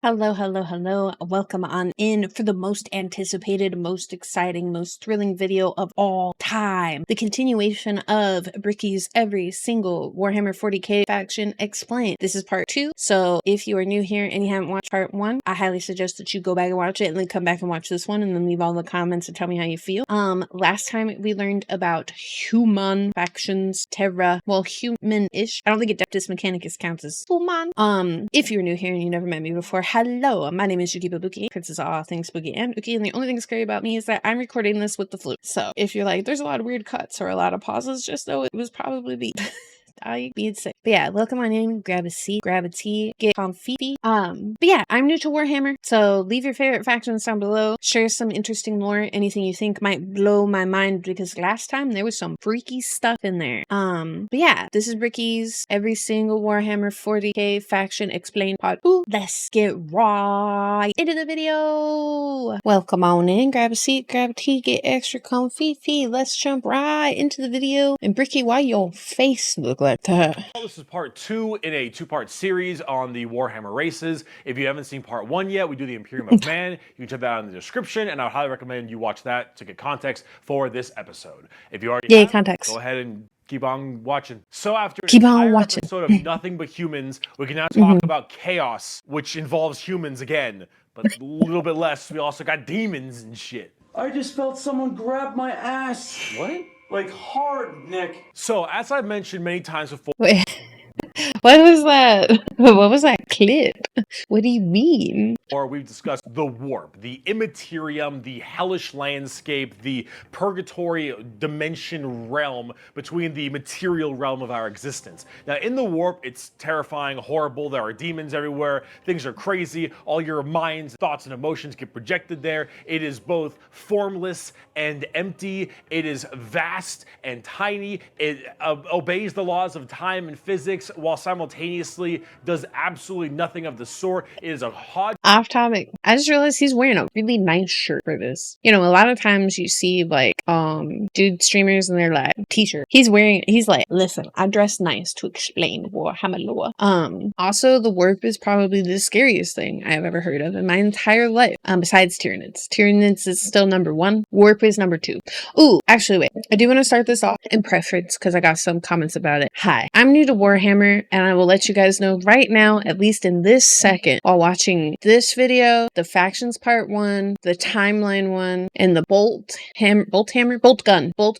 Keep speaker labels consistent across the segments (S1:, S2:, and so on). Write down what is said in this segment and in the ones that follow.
S1: Hello, hello, hello. Welcome on in for the most anticipated, most exciting, most thrilling video of all time. The continuation of Bricky's every single Warhammer 40k faction explained. This is part 2. So if you are new here and you haven't watched part 1, I highly suggest that you go back and watch it and then come back and watch this one and then leave all the comments and tell me how you feel. Last time we learned about human factions, Terra, well, human-ish. I don't think Adeptus Mechanicus counts as human. If you're new here and you never met me before, hello, my name is Yuki Boobuki, princess of all things spooky and Uki, and the only thing scary about me is that I'm recording this with the flute. So if you're like, there's a lot of weird cuts or a lot of pauses, just know it was probably me. I being sick. But yeah, welcome on in, grab a seat, grab a tea, get comfy. But yeah, I'm new to Warhammer, so leave your favorite factions down below, share some interesting lore, anything you think might blow my mind, because last time there was some freaky stuff in there. But yeah, this is Ricky's every single Warhammer 40k faction explained part 2. Let's get right into the video. Welcome on in, grab a seat, grab a tea, get extra comfy. Let's jump right into the video. And Bricky, why your face look like that?
S2: Well, this is part 2 in a 2-part series on the Warhammer races. If you haven't seen part 1 yet, we do the Imperium of Man. You can check that out in the description, and I would highly recommend you watch that to get context for this episode. If you already have,
S1: context.
S2: go ahead and keep on watching. So after
S1: Keep
S2: an
S1: on
S2: entire
S1: watching.
S2: episode of nothing but humans, we can now talk about chaos, which involves humans again, but a little bit less. We also got demons and shit.
S3: I just felt someone grab my ass.
S2: What?
S3: Like hard, Nick.
S2: So as I've mentioned many times before,
S1: Wait, what was that? What was that clip? What do you mean?
S2: or we've discussed the warp, the immaterium, the hellish landscape, the purgatory dimension realm between the material realm of our existence. Now in the warp, it's terrifying, horrible, there are demons everywhere, things are crazy, all your minds, thoughts, and emotions get projected there. It is both formless and empty, it is vast and tiny, it obeys the laws of time and physics while simultaneously does absolutely nothing of the sort. It is a hot
S1: Off topic. I just realized he's wearing a really nice shirt for this. You know, a lot of times you see like dude streamers and they're like t-shirt. He's like, listen, I dress nice to explain Warhammer lore. Also the warp is probably the scariest thing I have ever heard of in my entire life. Besides Tyranids. Tyranids is still number 1. Warp is number 2. Ooh, actually wait. I do want to start this off in preference because I got some comments about it. Hi, I'm new to Warhammer and I will let you guys know right now, at least in this second, while watching this video, the factions part 1, the timeline one, and the bolt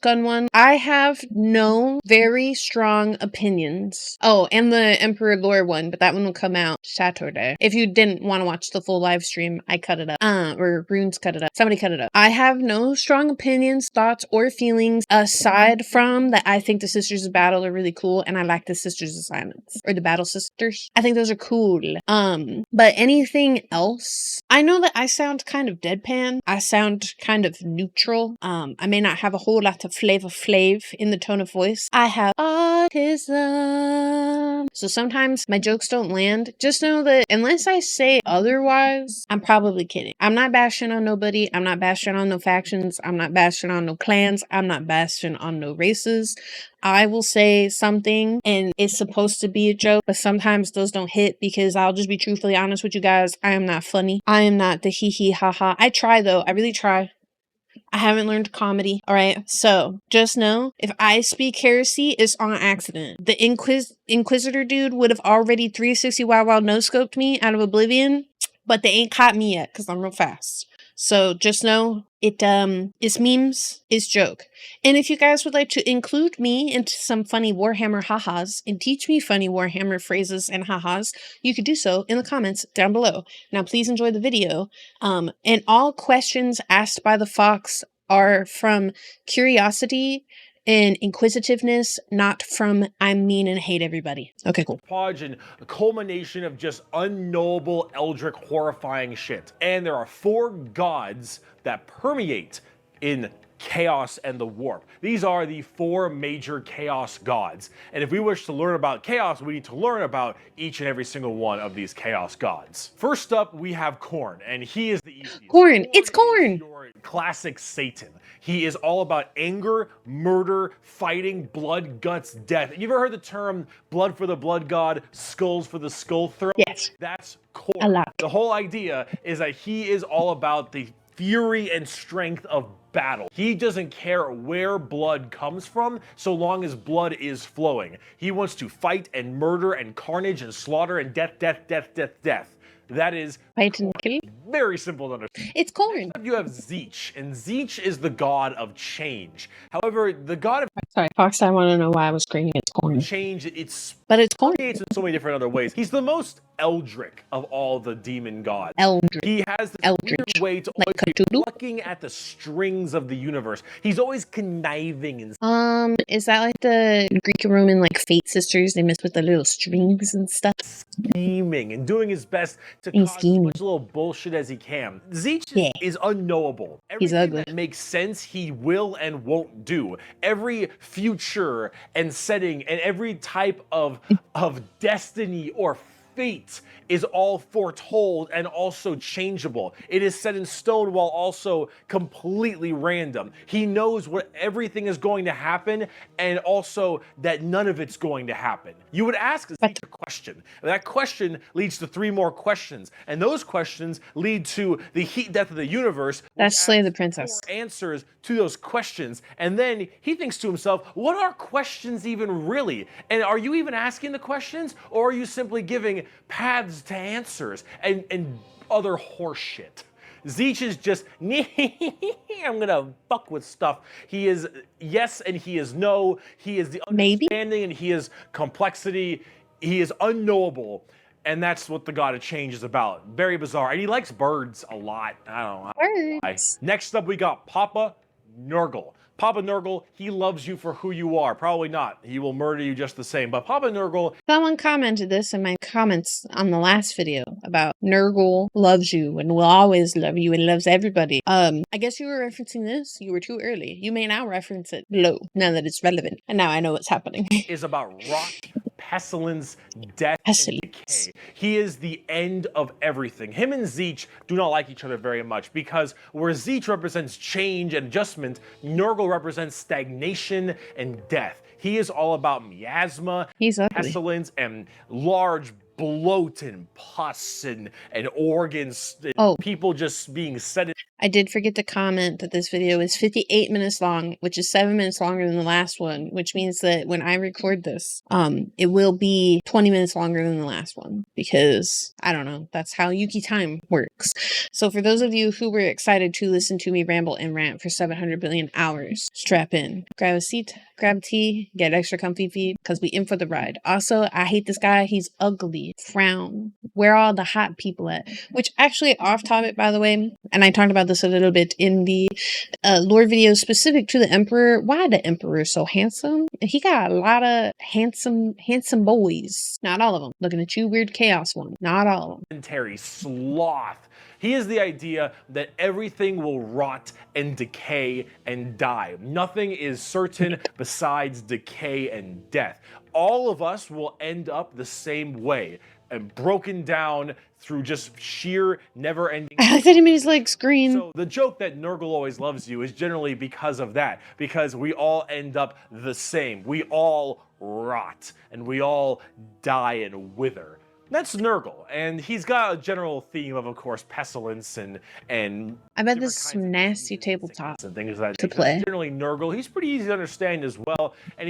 S1: gun one, I have no very strong opinions. Oh, and the Emperor lore one, but that one will come out Saturday. If you didn't want to watch the full live stream, I cut it up. Or Runes cut it up. Somebody cut it up. I have no strong opinions, thoughts, or feelings aside from that I think the Sisters of Battle are really cool, and I like the Sisters of Silence, or the Battle Sisters. I think those are cool. But anything else, I know that I sound kind of deadpan. I sound kind of neutral. I may not have a whole lot of flav in the tone of voice. I have autism. So sometimes my jokes don't land. Just know that unless I say otherwise, I'm probably kidding. I'm not bashing on nobody. I'm not bashing on no factions. I'm not bashing on no clans. I'm not bashing on no races. I will say something and it's supposed to be a joke, but sometimes those don't hit because I'll just be truthfully honest with you guys. I am not funny. I am not the hee hee ha ha. I try though. I really try. I haven't learned comedy. All right. So just know if I speak heresy, it's on accident. The Inquisitor dude would have already 360 wow no scoped me out of oblivion, but they ain't caught me yet because I'm real fast. So just know it's memes, it's joke. And if you guys would like to include me into some funny Warhammer ha-has and teach me funny Warhammer phrases and ha-has, you could do so in the comments down below. Now please enjoy the video. And all questions asked by the Fox are from curiosity and inquisitiveness, not from I mean and hate everybody. Okay, cool.
S2: Podge and a culmination of just unknowable, eldritch, horrifying shit. And there are 4 gods that permeate in chaos, and the warp. These are the 4 major chaos gods. And if we wish to learn about chaos, we need to learn about each and every single one of these chaos gods. First up, we have Khorne, and he is the easiest.
S1: Khorne, it's
S2: is
S1: Khorne!
S2: your classic Satan. He is all about anger, murder, fighting, blood, guts, death. You ever heard the term blood for the blood god, skulls for the skull throne?
S1: Yes.
S2: That's Khorne.
S1: A lot.
S2: The whole idea is that he is all about the fury and strength of battle. He doesn't care where blood comes from, so long as blood is flowing. He wants to fight and murder and carnage and slaughter and death, death, death, death, death. That is
S1: Fight and kill.
S2: very simple to understand.
S1: It's Khorne.
S2: Next up, you have Tzeentch, and Tzeentch is the god of change. However, the god of
S1: Sorry, Fox, I want to know why I was screaming it's Khorne.
S2: change, it's
S1: But it's Khorne.
S2: in so many different other ways. He's the most eldritch of all the demon gods.
S1: Eldritch.
S2: He has this
S1: Eldritch.
S2: weird way to
S1: Like
S2: always be
S1: Cthulhu?
S2: plucking at the strings of the universe. He's always conniving and
S1: Is that like the Greek and Roman like Fate sisters? They mess with the little strings and stuff.
S2: scheming and doing his best to
S1: He's
S2: cause as
S1: scheming.
S2: much little bullshit as he can. Tzeentch
S1: Yeah.
S2: is unknowable.
S1: He's
S2: Everything
S1: ugly.
S2: that makes sense, he will and won't do. Every future and setting and every type of destiny or fate is all foretold and also changeable. It is set in stone while also completely random. He knows what everything is going to happen and also that none of it's going to happen. You would ask a question. And that question leads to 3 more questions. And those questions lead to the heat death of the universe.
S1: That's
S2: which
S1: Slay the
S2: adds
S1: Princess.
S2: 4 answers to those questions. And then he thinks to himself, what are questions even really? And are you even asking the questions? Or are you simply giving paths to answers and other horse shit? Tzeentch is just, I'm gonna fuck with stuff. He is yes and he is no. He is the
S1: Maybe.
S2: understanding and he is complexity. He is unknowable. And that's what the God of Change is about. Very bizarre. And he likes birds a lot. I don't know why.
S1: Birds.
S2: Next up, we got Papa Nurgle. Papa Nurgle, he loves you for who you are. Probably not. He will murder you just the same. But Papa Nurgle,
S1: Someone commented this in my comments on the last video about Nurgle loves you and will always love you and loves everybody. I guess you were referencing this. You were too early. You may now reference it below now that it's relevant. And now I know what's happening.
S2: is about rot, pestilence, death,
S1: Pestilence.
S2: and decay. He is the end of everything. Him and Tzeentch do not like each other very much because where Tzeentch represents change and adjustment, Nurgle represents stagnation and death. He is all about miasma,
S1: He's ugly.
S2: pestilence, and large bloat and pus and organs, and
S1: Oh.
S2: people just being set in.
S1: I did forget to comment that this video is 58 minutes long, which is 7 minutes longer than the last one, which means that when I record this, it will be 20 minutes longer than the last one because, I don't know, that's how Yuki time works. So for those of you who were excited to listen to me ramble and rant for 700 billion hours, strap in, grab a seat, grab tea, get extra comfy feet, because we in for the ride. Also, I hate this guy. He's ugly. Frown. Where are all the hot people at? Which actually, off topic, by the way, and I talked about this a little bit in the lore video specific to the Emperor. Why the Emperor so handsome? He got a lot of handsome boys. Not all of them. Looking at you, weird chaos one. Not all of them.
S2: Sedentary sloth. He is the idea that everything will rot and decay and die. Nothing is certain besides decay and death. All of us will end up the same way and broken down through just sheer never-ending.
S1: I like that he made his legs green.
S2: So the joke that Nurgle always loves you is generally because of that, because we all end up the same. We all rot and we all die and wither. That's Nurgle, and he's got a general theme of course, pestilence and
S1: I bet
S2: different
S1: this is
S2: kinds
S1: some
S2: of
S1: nasty
S2: diseases,
S1: tabletop
S2: sickness and things like
S1: to
S2: that.
S1: play.
S2: Generally, Nurgle, he's pretty easy to understand as well, and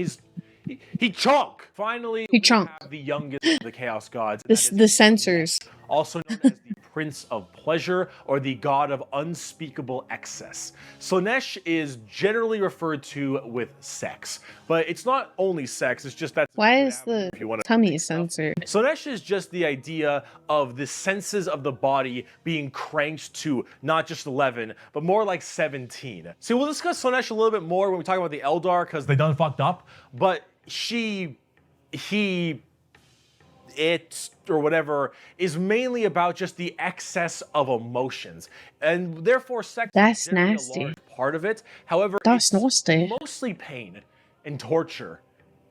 S2: he chunk. Finally,
S1: He
S2: we
S1: chunk.
S2: have the youngest of the Chaos Gods, and
S1: This
S2: that is
S1: the censors.
S2: also known as the Prince of Pleasure or the God of Unspeakable Excess. Slaanesh is generally referred to with sex, but it's not only sex, it's just that's
S1: Why
S2: a good
S1: is
S2: avenue
S1: the
S2: if you wanna
S1: tummy
S2: make stuff.
S1: censored?
S2: Slaanesh is just the idea of the senses of the body being cranked to not just 11, but more like 17. See, we'll discuss Slaanesh a little bit more when we talk about the Eldar, because they done fucked up, but it or whatever is mainly about just the excess of emotions, and therefore sex is
S1: That's
S2: generally a
S1: nasty.
S2: large part of it. However,
S1: That's
S2: it's
S1: nasty.
S2: mostly pain and torture.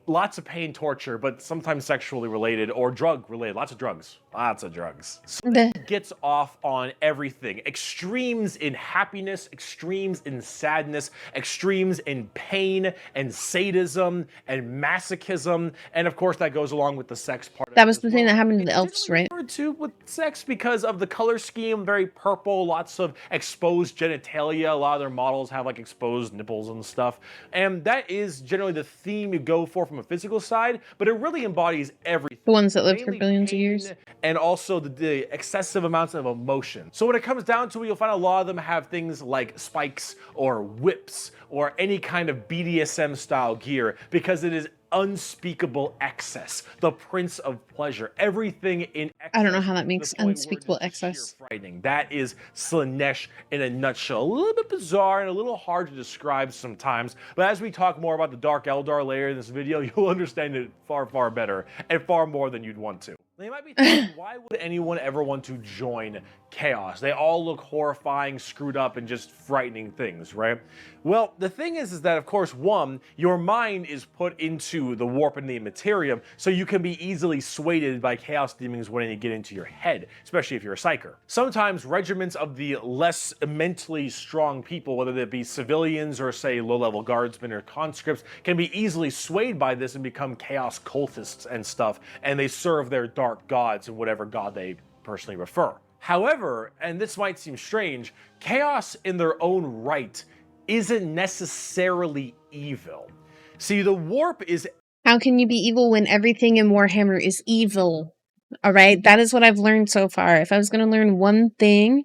S2: Lots of pain, torture, but sometimes sexually related or drug related. Lots of drugs. Lots of drugs. So it gets off on everything. Extremes in happiness, extremes in sadness, extremes in pain and sadism and masochism. And of course, that goes along with the sex part of it.
S1: That was
S2: as
S1: the thing
S2: well.
S1: that happened to
S2: It's
S1: the elves,
S2: generally
S1: right?
S2: referred to with sex because of the color scheme, very purple, lots of exposed genitalia. A lot of their models have like exposed nipples and stuff. And that is generally the theme you go for from a physical side, but it really embodies everything.
S1: The ones that lived for
S2: Mainly
S1: billions of
S2: pain
S1: years.
S2: and also the excessive amounts of emotion. So when it comes down to it, you'll find a lot of them have things like spikes or whips or any kind of BDSM style gear because it is unspeakable excess, the prince of pleasure, everything in excess.
S1: I don't know how that
S2: to
S1: makes
S2: the point where
S1: unspeakable
S2: it's just sheer
S1: excess.
S2: frightening. That is Slaanesh in a nutshell. A little bit bizarre and a little hard to describe sometimes, but as we talk more about the Dark Eldar later in this video, you'll understand it far, far better and far more than you'd want to. They might be thinking, why would anyone ever want to join Chaos? They all look horrifying, screwed up, and just frightening things, right? Well, the thing is that, of course, one, your mind is put into the warp and the immaterium, so you can be easily swayed by Chaos demons when they get into your head, especially if you're a psyker. Sometimes regiments of the less mentally strong people, whether they be civilians or, say, low-level guardsmen or conscripts, can be easily swayed by this and become Chaos cultists and stuff, and they serve their dark gods and whatever god they personally prefer. However, and this might seem strange, Chaos in their own right isn't necessarily evil. See, the warp is...
S1: How can you be evil when everything in Warhammer is evil? All right, that is what I've learned so far. If I was going to learn one thing,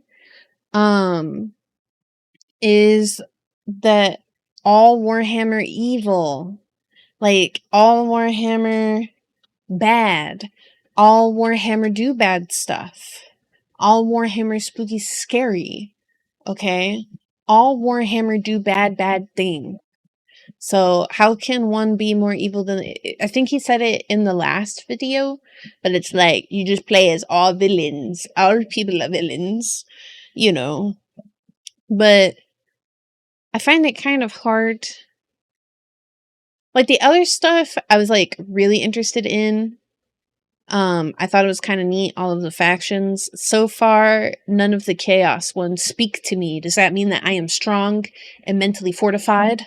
S1: is that all Warhammer evil, like all Warhammer bad, all Warhammer do bad stuff, all Warhammer spooky scary, okay? All Warhammer do bad thing. So how can one be more evil than... I think he said it in the last video, but it's like, you just play as all villains. All people are villains, you know. But I find it kind of hard. Like the other stuff, I was like really interested in. I thought it was kind of neat, all of the factions. So far, none of the chaos ones speak to me. Does that mean that I am strong and mentally fortified?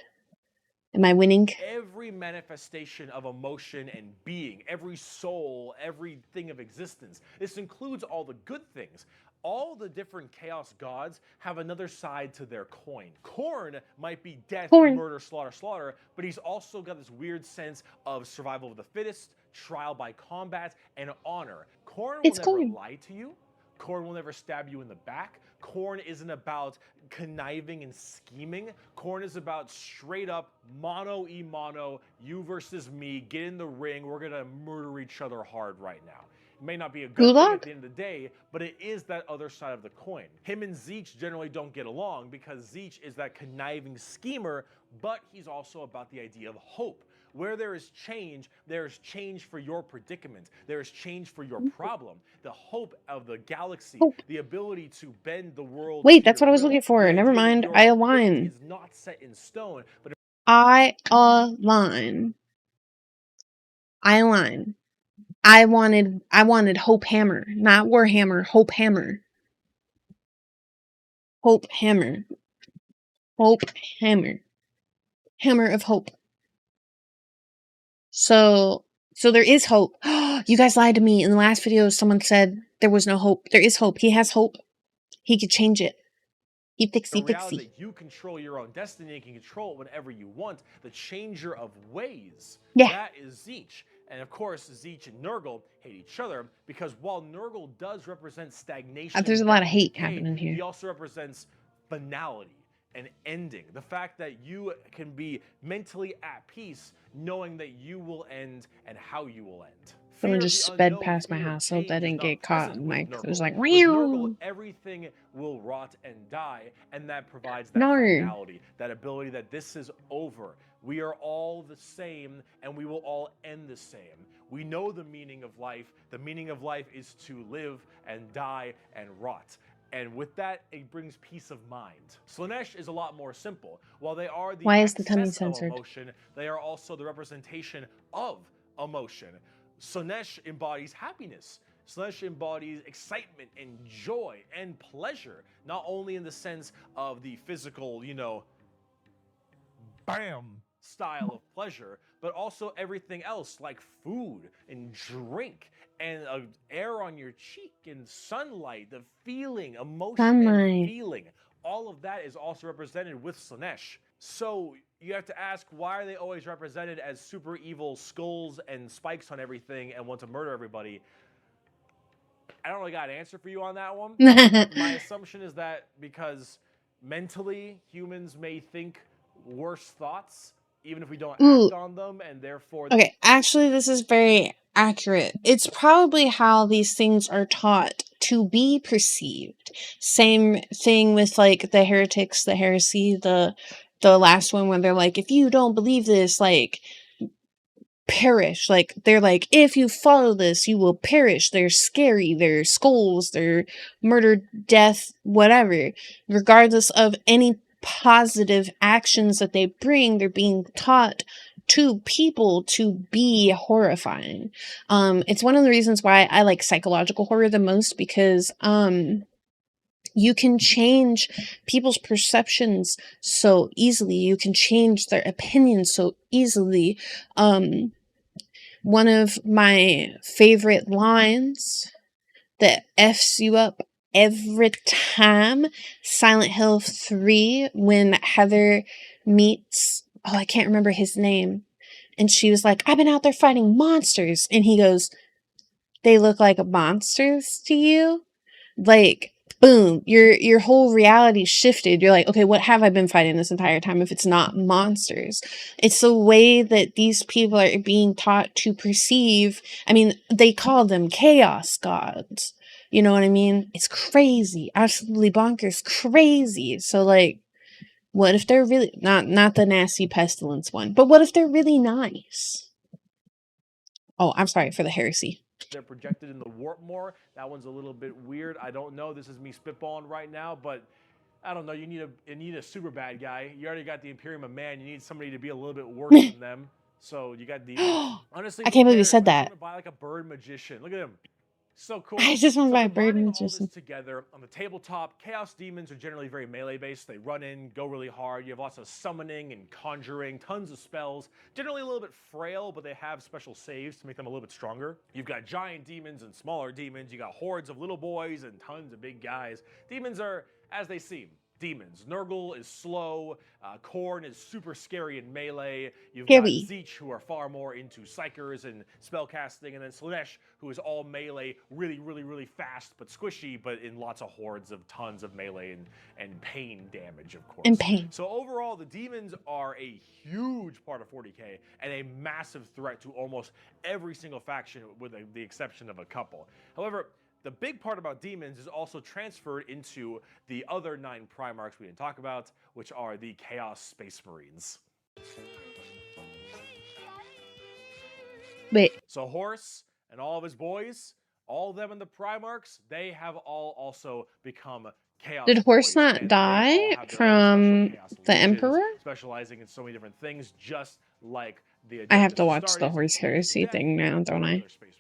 S1: Am I winning?
S2: Every manifestation of emotion and being, every soul, everything of existence. This includes all the good things. All the different chaos gods have another side to their coin. Khorne might be death, murder, slaughter, slaughter, but he's also got this weird sense of survival of the fittest, trial by combat, and honor. Khorne will never lie to you. Khorne will never stab you in the back. Khorne isn't about conniving and scheming. Khorne is about straight up mano-y-mano, you versus me, get in the ring, we're gonna murder each other hard right now. It may not be a good thing at the end of the day, but it is that other side of the coin. Him and Tzeentch generally don't get along because Tzeentch is that conniving schemer, but he's also about the idea of hope. Where there is change for your predicament. There is change for your problem. The hope of the galaxy, the ability to bend the world.
S1: Wait, that's what I was looking for. Never mind. I align.
S2: Is not set in stone, but
S1: I align. I align. I wanted Hope Hammer, not Warhammer. Hope Hammer. Hope Hammer. Hope Hammer. Hammer of Hope. So there is hope. You guys lied to me. In the last video, someone said there was no hope. There is hope. He has hope. He could change it. He fixy.
S2: That you control your own destiny and can control it whenever you want. The changer of ways.
S1: Yeah.
S2: That is Tzeentch. And of course, Tzeentch and Nurgle hate each other because while Nurgle does represent stagnation,
S1: there's a lot of hate happening here.
S2: He also represents finality and ending. The fact that you can be mentally at peace knowing that you will end and how you will end.
S1: Someone just sped past my house. Hope that didn't get caught in my... It was like, Nurgle,
S2: everything will rot and die, and that provides that finality, that ability that this is over. We are all the same, and we will all end the same. We know the meaning of life. The meaning of life is to live and die and rot. And with that, it brings peace of mind. Slaanesh is a lot more simple. While they are the
S1: Why is the tummy
S2: excess of
S1: censored?
S2: emotion, they are also the representation of emotion. Slaanesh embodies happiness. Slaanesh embodies excitement and joy and pleasure, not only in the sense of the physical, bam style of pleasure, but also everything else like food and drink and air on your cheek and sunlight, the feeling, emotion and feeling. All of that is also represented with Slaanesh. So you have to ask, why are they always represented as super evil skulls and spikes on everything and want to murder everybody? I don't really got an answer for you on that one. My assumption is that because mentally humans may think worse thoughts even if we don't act on them, and therefore...
S1: Okay, actually, this is very accurate. It's probably how these things are taught to be perceived. Same thing with, like, the heretics, the heresy, the last one where they're like, if you don't believe this, like, perish. Like, they're like, if you follow this, you will perish. They're scary. They're skulls. They're murder, death, whatever. Regardless of any positive actions that they bring, they're being taught to people to be horrifying. It's one of the reasons why I like psychological horror the most, because you can change people's perceptions so easily. You can change their opinions so easily. One of my favorite lines that F's you up every time, Silent Hill 3, when Heather meets, oh, I can't remember his name, and she was like, I've been out there fighting monsters, and he goes, they look like monsters to you? Like, boom, your whole reality shifted. You're like, okay, what have I been fighting this entire time if it's not monsters? It's the way that these people are being taught to perceive. I mean, they call them chaos gods. You know what I mean? It's crazy. Absolutely bonkers crazy. So, like, what if they're really not the nasty pestilence one, but what if they're really nice? Oh, I'm sorry for the heresy.
S2: They're projected in the warp more. That one's a little bit weird. I don't know. This is me spitballing right now, but I don't know. You need a super bad guy. You already got the Imperium of Man. You need somebody to be a little bit worse than them. So you got demons. Honestly,
S1: I can't believe you said
S2: I just
S1: that.
S2: want to buy like a bird magician. Look at him. So cool.
S1: I just want to buy a bird
S2: combining all
S1: magician.
S2: this together on the tabletop, Chaos Demons are generally very melee based. They run in, go really hard. You have lots of summoning and conjuring, tons of spells. Generally a little bit frail, but they have special saves to make them a little bit stronger. You've got giant demons and smaller demons. You got hordes of little boys and tons of big guys. Demons are as they seem. Demons. Nurgle is slow. Khorne is super scary in melee. You've got Tzeentch, who are far more into psychers and spellcasting, and then Slaanesh, who is all melee, really, really, really fast, but squishy, but in lots of hordes of tons of melee and pain damage, of course.
S1: And pain.
S2: So overall, the demons are a huge part of 40k and a massive threat to almost every single faction, with the exception of a couple. However, the big part about demons is also transferred into the other 9 Primarchs we didn't talk about, which are the Chaos Space Marines.
S1: Wait.
S2: So Horus and all of his boys, all of them in the Primarchs, they have all also become Chaos
S1: Did Horus
S2: boys,
S1: not die from the Emperor?
S2: specializing in so many different things, just like the
S1: I have to
S2: Adeptus
S1: watch the
S2: Astartes,
S1: Horus Heresy
S2: Death,
S1: thing now, don't I?
S2: Space Marines.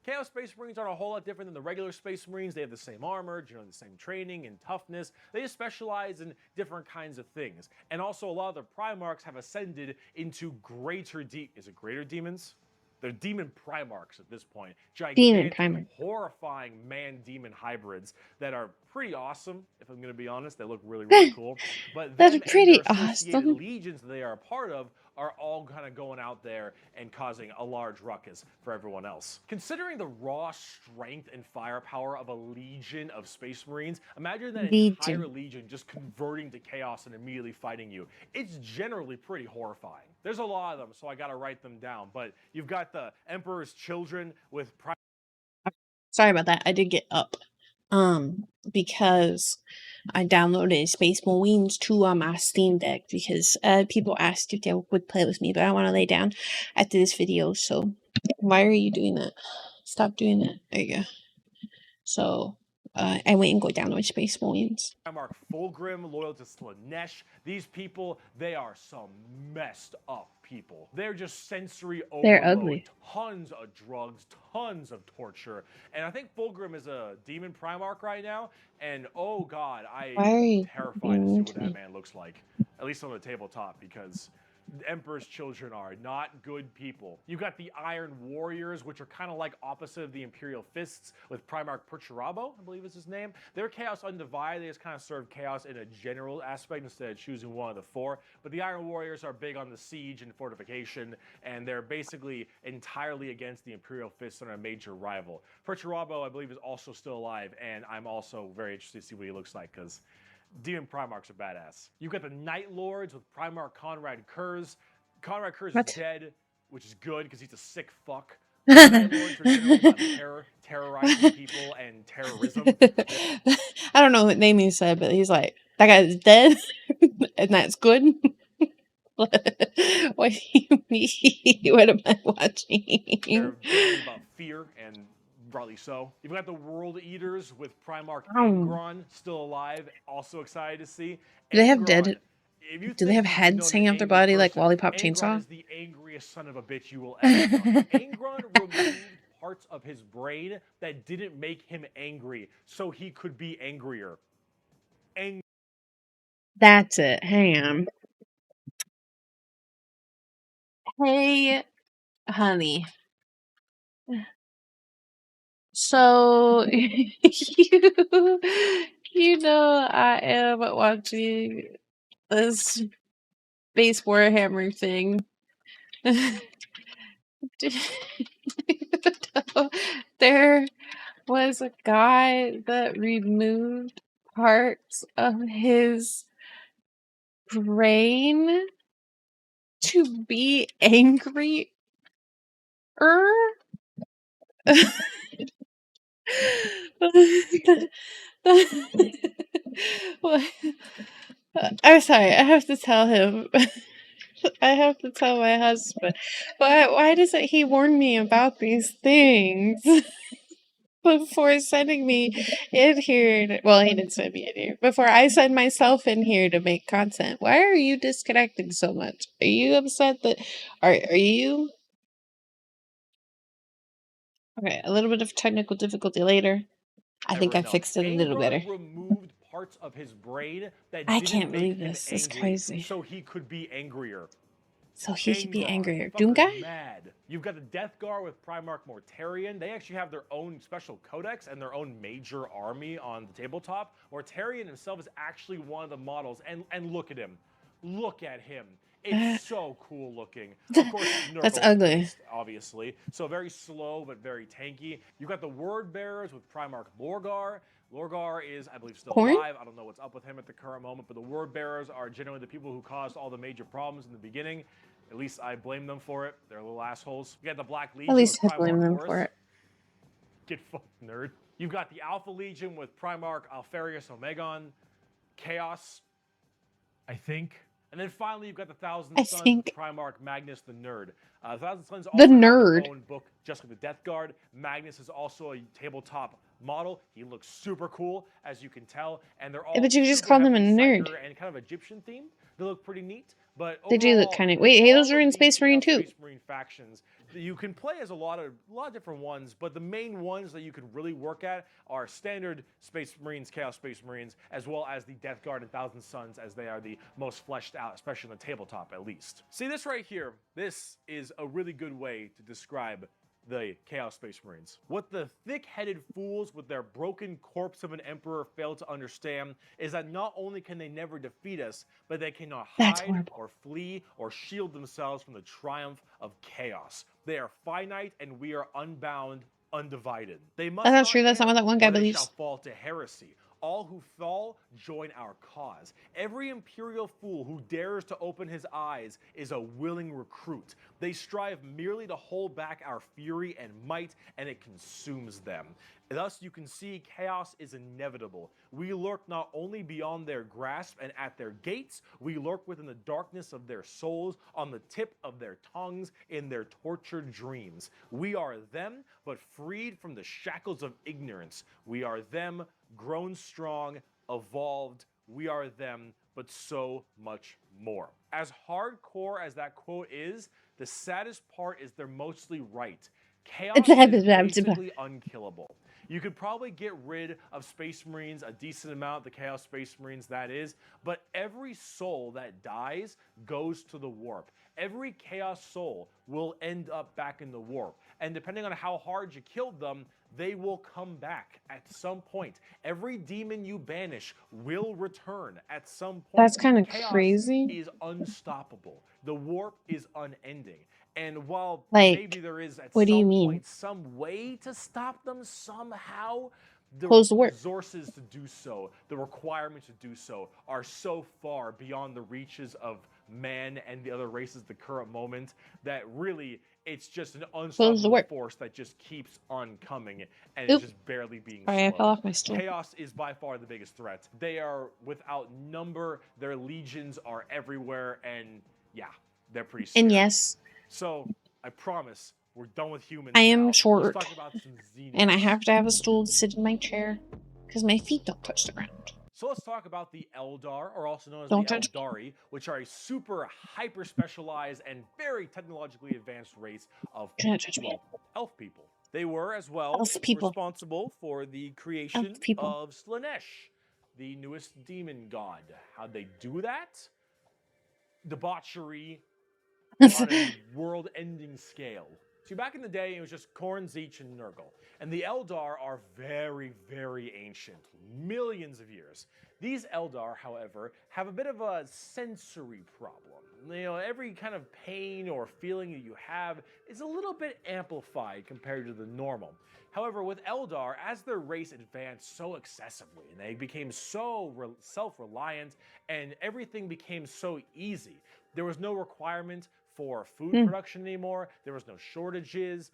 S2: Chaos Space Marines aren't a whole lot different than the regular Space Marines. They have the same armor, generally the same training and toughness. They just specialize in different kinds of things. And also a lot of the Primarchs have ascended into greater is it greater demons? They're demon Primarchs at this point. Gigantic, horrifying man-demon hybrids that are pretty awesome, if I'm going to be honest. They look really, really cool. But
S1: That's
S2: them
S1: pretty
S2: and their associated
S1: awesome.
S2: legions that they are a part of are all kind of going out there and causing a large ruckus for everyone else. Considering the raw strength and firepower of a legion of Space Marines, imagine that entire legion just converting to chaos and immediately fighting you. It's generally pretty horrifying. There's a lot of them, so I gotta write them down. But you've got the Emperor's Children with...
S1: Sorry about that. I did get up. because I downloaded Space Marines 2 on my Steam Deck because people asked if they would play with me, but I want to lay down after this video. So why are you doing that? Stop doing that. There you go. So I went and go download Space Marines.
S2: Primarch Fulgrim, loyal to Slaanesh. These people, they are some messed up people. They're just sensory
S1: They're
S2: overload.
S1: ugly.
S2: Tons of drugs, tons of torture. And I think Fulgrim is a demon Primarch right now. And oh god,
S1: Why are you
S2: terrified to see
S1: being
S2: what
S1: to
S2: that
S1: me?
S2: man looks like. At least on the tabletop, because the Emperor's children are not good people. You got the Iron Warriors, which are kind of like opposite of the Imperial Fists, with Primarch 𝑓urtherabo, I believe is his name. They're Chaos Undivided. They just kind of serve Chaos in a general aspect instead of choosing one of the four. But the Iron Warriors are big on the siege and fortification, and they're basically entirely against the Imperial Fists and are a major rival. 𝑓urtherabo, I believe, is also still alive, and I'm also very interested to see what he looks like, because Demon Primarchs are badass. You've got the Night Lords with Primarch Konrad Curze. Konrad Curze is dead, which is good because he's a sick fuck. The Night Lords are generally about terrorizing people and terrorism.
S1: I don't know what name he said, but he's like, that guy's dead, and that's good. What do you mean? What am I watching?
S2: They're generally about fear, and rightly so. You've got the World Eaters with Primarch
S1: Oh.
S2: Angron still alive. Also excited to see.
S1: Do they have
S2: Angron,
S1: dead?
S2: if you
S1: Do they
S2: think
S1: have
S2: you've
S1: heads
S2: known
S1: hanging
S2: an
S1: off their
S2: angry
S1: body like
S2: person,
S1: Lollipop
S2: Angron
S1: Chainsaw?
S2: is the angriest son of a bitch you will ever know. Angron removed parts of his brain that didn't make him angry, so he could be angrier.
S1: That's it. Hang on. Hey, honey. So you know I am watching this Space Warhammer thing. There was a guy that removed parts of his brain to be angry. I'm sorry, I have to tell him. I have to tell my husband. Why doesn't he warn me about these things before sending me in here? Well, he didn't send me in here. Before I send myself in here to make content. Why are you disconnecting so much? Are you upset that... Are you... Okay, a little bit of technical difficulty later. I think I fixed it a little better.
S2: Removed parts of his brain that
S1: I
S2: didn't
S1: can't
S2: make
S1: believe
S2: him
S1: this. This is
S2: angry,
S1: crazy.
S2: so he could be angrier.
S1: So he could be angrier.
S2: Fucker's
S1: Doom guy?
S2: mad. You've got the Death Guard with Primarch Mortarion. They actually have their own special codex and their own major army on the tabletop. Mortarion himself is actually one of the models, and look at him. Look at him. It's so cool looking. Of course,
S1: That's ugly.
S2: Obviously. So very slow, but very tanky. You've got the Word Bearers with Primarch Lorgar. Lorgar is, I believe, still alive. I don't know what's up with him at the current moment, but the Word Bearers are generally the people who caused all the major problems in the beginning. At least I blame them for it. They're little assholes. You got the Black Legion.
S1: At least
S2: with
S1: I blame
S2: Primarch
S1: them
S2: Horus.
S1: for it.
S2: Get fucked, nerd. You've got the Alpha Legion with Primarch Alfarius Omegon. Chaos, I think. And then finally, you've got the Thousand Sons with Primarch Magnus the Nerd. The Thousand Sons also have their own book, just like the Death Guard. Magnus is also a tabletop model. He looks super cool, as you can tell. And they're all
S1: but you just called him a nerd.
S2: and kind of Egyptian themed. They look pretty neat. But
S1: they do look kind of... Wait, hey, those are in Space Marine too.
S2: Space Marine factions. You can play as a lot of different ones, but the main ones that you can really work at are standard Space Marines, Chaos Space Marines, as well as the Death Guard and Thousand Sons, as they are the most fleshed out, especially on the tabletop at least. See this right here? This is a really good way to describe the Chaos Space Marines. What the thick-headed fools with their broken corpse of an emperor fail to understand is that not only can they never defeat us, but they cannot hide or flee or shield themselves from the triumph of chaos. They are finite and we are unbound, undivided. They must
S1: That's not true. That's not what that one guy believes.
S2: Shall fall to heresy. All who fall join our cause. Every imperial fool who dares to open his eyes is a willing recruit. They strive merely to hold back our fury and might, and it consumes them. Thus, you can see chaos is inevitable. We lurk not only beyond their grasp and at their gates, we lurk within the darkness of their souls, on the tip of their tongues, in their tortured dreams. We are them, but freed from the shackles of ignorance. We are them, grown strong, evolved. We are them, but so much more. As hardcore as that quote is, the saddest part is they're mostly right. Chaos is basically unkillable. You could probably get rid of Space Marines, a decent amount, the Chaos Space Marines that is, but every soul that dies goes to the warp. Every Chaos soul will end up back in the warp. And depending on how hard you killed them, they will come back at some point. Every demon you banish will return at some point.
S1: That's kind of
S2: Chaos
S1: crazy.
S2: is unstoppable. The warp is unending. And while
S1: Like,
S2: maybe there is at
S1: what do you
S2: some
S1: mean?
S2: point some way to stop them somehow, the
S1: Close the warp.
S2: resources to do so, the requirements to do so are so far beyond the reaches of man and the other races at the current moment that really it's just an unstoppable force that just keeps on coming and it's just barely being slowed.
S1: I fell off my stool.
S2: Chaos is by far the biggest threat. They are without number, their legions are everywhere, and yeah, they're pretty scary.
S1: And yes,
S2: so I promise we're done with humans.
S1: I am
S2: now.
S1: short,
S2: Let's talk about some xenos.
S1: and I have to have a stool to sit in my chair because my feet don't touch the ground.
S2: So let's talk about the Eldar, or also known as the Eldari, which are a super hyper-specialized and very technologically advanced race of elf people. They were, as well, responsible for the creation of Slaanesh, the newest demon god. How'd they do that? Debauchery on a world-ending scale. See, back in the day, it was just Khorne, Tzeentch, and Nurgle. And the Eldar are very, very ancient, millions of years. These Eldar, however, have a bit of a sensory problem. You know, every kind of pain or feeling that you have is a little bit amplified compared to the normal. However, with Eldar, as their race advanced so excessively, and they became so self-reliant, and everything became so easy, there was no requirement for food production anymore. There was no shortages.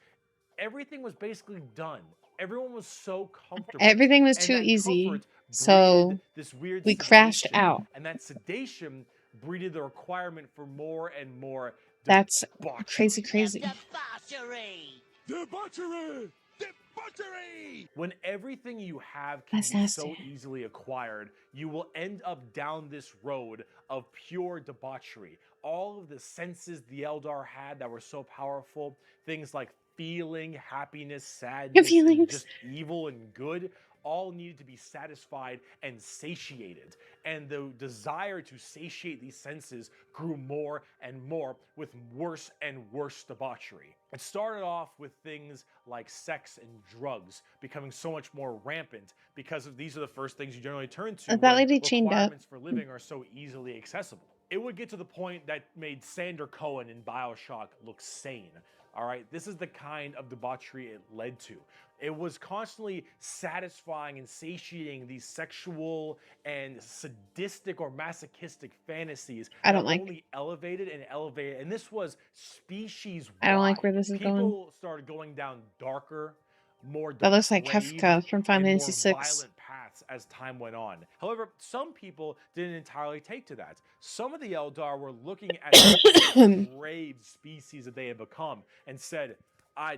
S2: Everything was basically done. Everyone was so comfortable.
S1: Everything was too easy. So
S2: this weird
S1: we crashed out.
S2: And that sedation breeded the requirement for more and more
S1: That's crazy.
S4: Debauchery!
S2: Debauchery! Debauchery! When everything you have can be so easily acquired, you will end up down this road of pure debauchery. All of the senses the Eldar had that were so powerful, things like feeling, happiness, sadness, and just evil and good, all needed to be satisfied and satiated. And the desire to satiate these senses grew more and more with worse and worse debauchery. It started off with things like sex and drugs becoming so much more rampant because these are the first things you generally turn to when requirements for living are so easily accessible. It would get to the point that made Sander Cohen in BioShock look sane. All right, this is the kind of debauchery it led to. It was constantly satisfying and satiating these sexual and sadistic or masochistic fantasies that only elevated and elevated. And this was species-wide.
S1: I don't like where this is going.
S2: People started going down darker, more
S1: that looks like Kafka from Final Fantasy VI.
S2: Violent paths as time went on. However, some people didn't entirely take to that. Some of the Eldar were looking at the depraved species that they had become and said,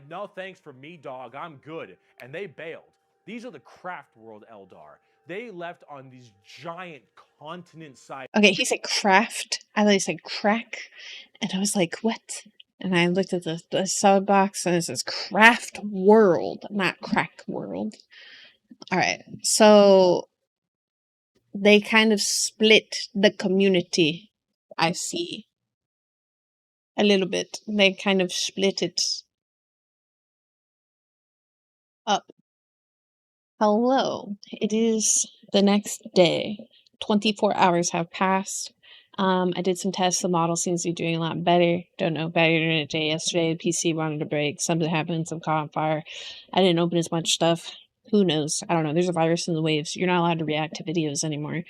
S2: no thanks for me, dog, I'm good. And they bailed. These are the Craftworld Eldar. They left on these giant continent-sized...
S1: Okay, he said craft. I thought he said crack. And I was like, what? And I looked at the sub box and it says Craft World, not Crack World. Alright, so they kind of split the community, I see. A little bit. They kind of split it up. Hello. It is the next day. 24 hours have passed. I did some tests. The model seems to be doing a lot better. Don't know, bad internet day yesterday. The PC wanted to break. Something happened. Some caught on fire. I didn't open as much stuff. Who knows? I don't know. There's a virus in the waves. You're not allowed to react to videos anymore.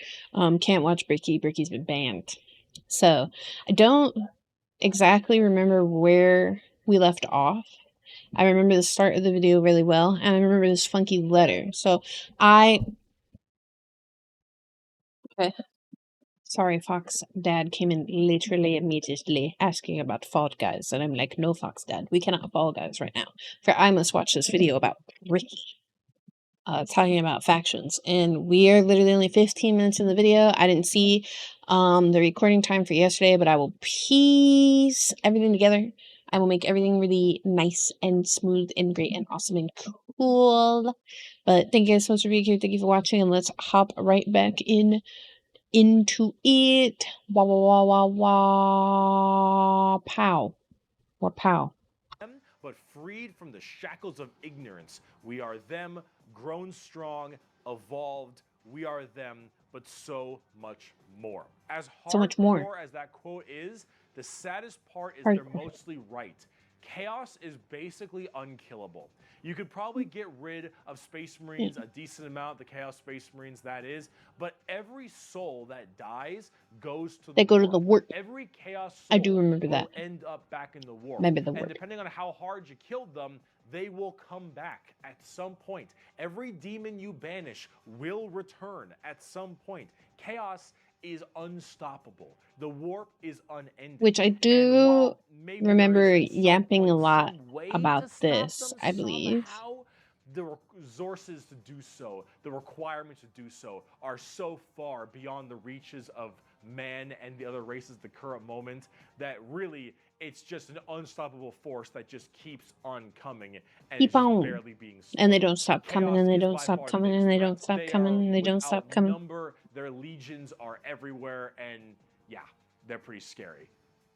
S1: Can't watch Bricky. Bricky's been banned. So I don't exactly remember where we left off. I remember the start of the video really well, and I remember this funky letter. So okay. Sorry, Fox Dad came in literally immediately asking about Fall Guys, and I'm like, no, Fox Dad, we cannot Fall Guys right now, for I must watch this video about Ricky. Talking about factions, and we are literally only 15 minutes in the video. I didn't see the recording time for yesterday, but I will piece everything together. I will make everything really nice and smooth and great and awesome and cool. But thank you guys so much for being here. Thank you for watching, and let's hop right back into it. Wah wah wah wah wah. Pow or pow.
S2: But freed from the shackles of ignorance. We are them, grown strong, evolved. We are them, but so much more. As
S1: So much more.
S2: hardcore as that quote is, the saddest part is
S1: Hardcore.
S2: they're mostly right. Chaos is basically unkillable. You could probably get rid of Space Marines a decent amount, the Chaos Space Marines that is, but every soul that dies goes to the
S1: They go to
S2: warp.
S1: the warp.
S2: Every Chaos soul
S1: I do remember
S2: will
S1: that.
S2: end up back in the warp.
S1: Remember the
S2: And
S1: warp.
S2: depending on how hard you killed them, they will come back at some point. Every demon you banish will return at some point. Chaos is unstoppable. The warp is unending.
S1: Which I
S2: And
S1: do
S2: while maybe there
S1: remember
S2: is at some
S1: yapping a
S2: point
S1: lot
S2: some way
S1: about
S2: to stop
S1: this,
S2: them
S1: I believe.
S2: somehow, the resources to do so, the requirements to do so, are so far beyond the reaches of man and the other races at the current moment that really it's just an unstoppable force that just keeps on coming and
S1: Keep
S2: it's just
S1: on.
S2: barely being slowed.
S1: And they don't stop coming, and they
S2: Chaos is
S1: don't
S2: by
S1: stop
S2: far the
S1: coming,
S2: biggest
S1: and they
S2: threat.
S1: don't stop
S2: They
S1: coming,
S2: are
S1: and they don't stop
S2: without
S1: coming.
S2: number. Their legions are everywhere, and yeah, they're pretty scary.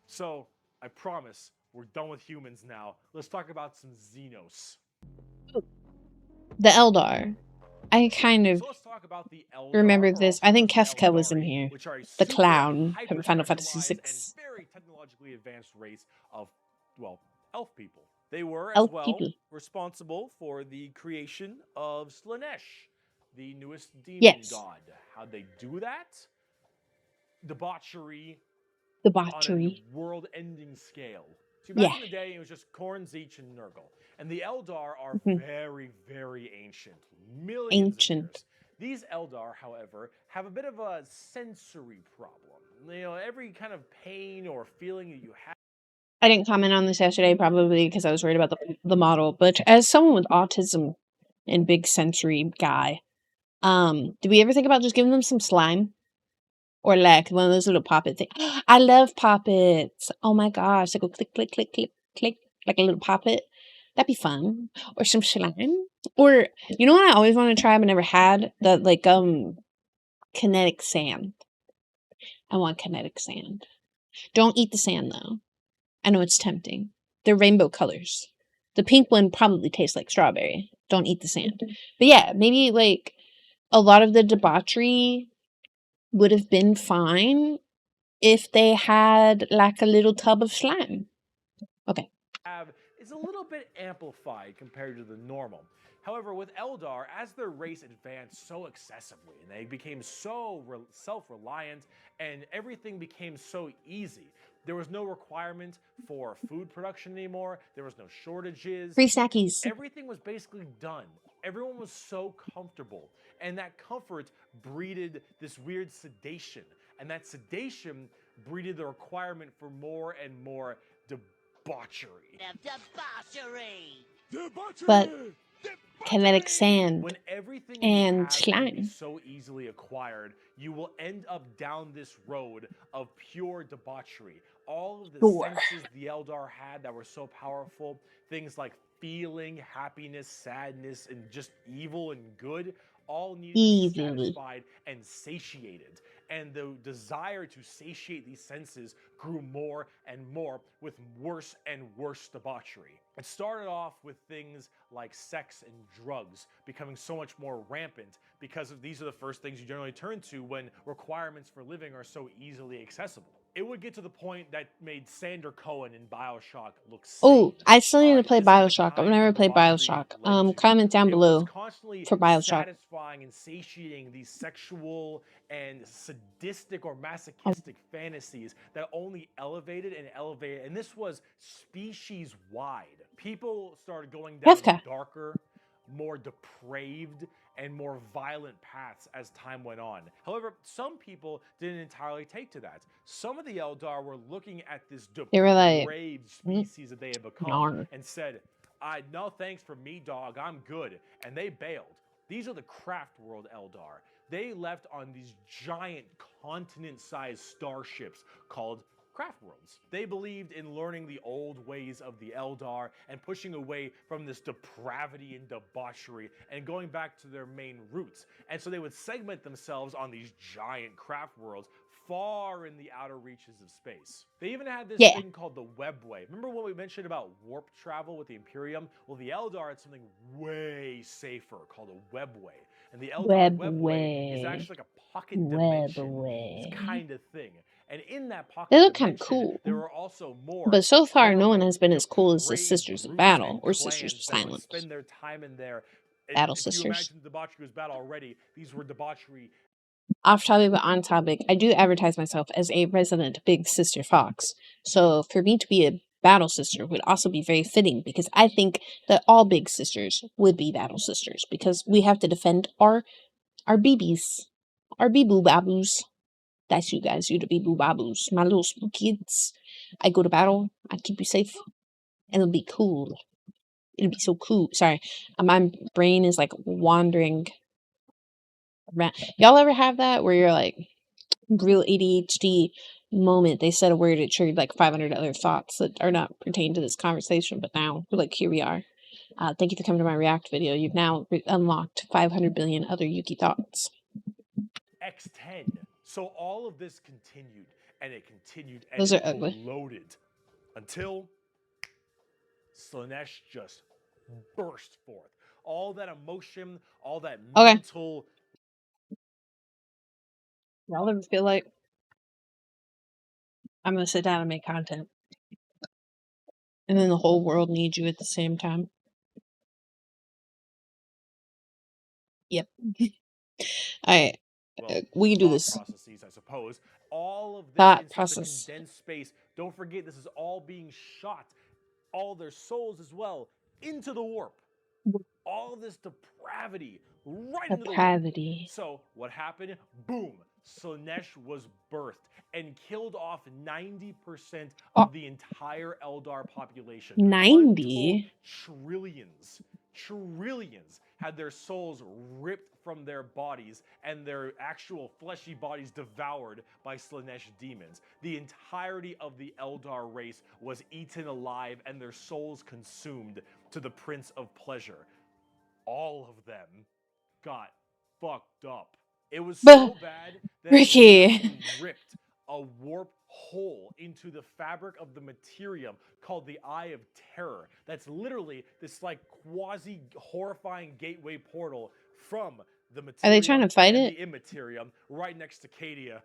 S2: So I promise we're done with humans now. Let's talk about some Xenos.
S1: The Eldar. I kind of
S2: So let's talk about the Eldar,
S1: remember
S2: or
S1: this.
S2: also
S1: I think
S2: known as
S1: Kefka was in
S2: Eldari,
S1: here.
S2: which are a
S1: The
S2: super
S1: clown from Final Fantasy
S2: hyper-specialized
S1: VI.
S2: and very technologically advanced race of, well, elf people. They were, as
S1: Elf
S2: well,
S1: people.
S2: responsible for the creation of Slaanesh, the newest demon
S1: Yes.
S2: god. How'd they do that? Debauchery on a
S1: Debauchery.
S2: world-ending scale. So
S1: Yeah.
S2: back in the day, it was just Khorne, Tzeentch, and Nurgle. And the Eldar are
S1: Mhm.
S2: very, very ancient. Millions
S1: Ancient.
S2: of years. These Eldar, however, have a bit of a sensory problem. You know, every kind of pain or feeling that you have.
S1: I didn't comment on this yesterday, probably because I was worried about the model. But as someone with autism and big sensory guy, did we ever think about just giving them some slime? Or like one of those little poppet things? I love poppets. Oh my gosh. They go click, click, click, click, click, like a little poppet. That'd be fun. Or some slime. Or, you know what I always wanted to try but never had? The, like, kinetic sand. I want kinetic sand. Don't eat the sand, though. I know it's tempting. They're rainbow colors. The pink one probably tastes like strawberry. Don't eat the sand. But yeah, maybe, like, a lot of the debauchery would have been fine if they had like a little tub of slime. Okay.
S2: Is a little bit amplified compared to the normal. However, with Eldar, as their race advanced so excessively, and they became so self-reliant, and everything became so easy, there was no requirement for food production anymore. There was no shortages.
S1: Free snackies.
S2: Everything was basically done. Everyone was so comfortable. And that comfort breeded this weird sedation. And that sedation breeded the requirement for more and more debauchery.
S4: Debauchery!
S1: But kinetic sand
S2: When everything
S1: and
S2: you have can be
S1: slime.
S2: so easily acquired, you will end up down this road of pure debauchery. All of the senses the Eldar had that were so powerful, things like feeling, happiness, sadness, and just evil and good, all needed to be satisfied and satiated. And the desire to satiate these senses grew more and more with worse and worse debauchery. It started off with things like sex and drugs becoming so much more rampant because these are the first things you generally turn to when requirements for living are so easily accessible. it would get to the point that made Sander Cohen in BioShock look
S1: Oh,
S2: sane.
S1: I still need to play
S2: This is the
S1: Bioshock. I've
S2: kind
S1: never
S2: of
S1: played
S2: debauchery
S1: Bioshock.
S2: it led to.
S1: Comment down
S2: It was
S1: below
S2: constantly
S1: for Bioshock.
S2: satisfying and satiating these sexual and sadistic or
S1: Oh,
S2: masochistic fantasies that only elevated and elevated. And this was species wide. People started going down
S1: Kafka.
S2: darker, more depraved, and more violent paths as time went on. However, some people didn't entirely take to that. Some of the Eldar were looking at this
S1: They were like,
S2: depraved species that they had become
S1: Narn.
S2: and said, no thanks for me, dog, I'm good. And they bailed. These are the Craftworld Eldar. They left on these giant continent-sized starships called Craftworlds. They believed in learning the old ways of the Eldar and pushing away from this depravity and debauchery and going back to their main roots. And so they would segment themselves on these giant craft worlds far in the outer reaches of space. They even had this thing called the Webway. Remember what we mentioned about warp travel with the Imperium? Well, the Eldar had something way safer called a Webway. And the Eldar Webway is actually like a pocket dimension kind of thing. And in that pocket
S1: They look kind of
S2: dimension,
S1: cool.
S2: there were also more
S1: But so far, no one
S2: horrible,
S1: has been as cool as the
S2: depraved
S1: Sisters of
S2: groups
S1: Battle
S2: and
S1: or Sisters of
S2: clans that would
S1: Silence.
S2: spend their time in there.
S1: Battle
S2: If you
S1: Sisters.
S2: imagine the debauchery was bad already, these were debauchery.
S1: Off topic, but on topic, I do advertise myself as a resident Big Sister Fox. So for me to be a Battle Sister would also be very fitting because I think that all Big Sisters would be Battle Sisters because we have to defend our BBs, our bee-boo babus. That's you guys, you the bee-boo babus, my little spooky kids. I go to battle, I keep you safe, and it'll be cool. It'll be so cool. Sorry, my brain is like wandering around. Y'all ever have that where you're like real ADHD moment? They said a word, it triggered like 500 other thoughts that are not pertain to this conversation, but now like here we are. Thank you for coming to my React video. You've now unlocked 500 billion other Yuki thoughts.
S2: X10. So all of this continued and it continued and
S1: Those
S2: it
S1: are ugly.
S2: exploded until Slaanesh just burst forth. All that emotion, all that mental.
S1: Y'all ever feel like I'm gonna sit down and make content, and then the whole world needs you at the same time? Yep. All right.
S2: Well,
S1: We can do this.
S2: Processes, I suppose. All of this
S1: Thought
S2: in
S1: process.
S2: such a condensed space. Don't forget, this is all being shot, all their souls as well, into the warp. All this depravity right into the warp. So what happened? Boom. Slaanesh was birthed and killed off 90% of the entire Eldar population.
S1: 90?
S2: Trillions had their souls ripped from their bodies and their actual fleshy bodies devoured by Slaanesh demons. The entirety of the Eldar race was eaten alive and their souls consumed to the Prince of Pleasure. All of them got fucked up. It was so bad that it ripped a warp hole into the fabric of the materium called the Eye of Terror. That's literally this like quasi horrifying gateway portal from the materium.
S1: Are they trying to fight it?
S2: The immaterium right next to Cadia.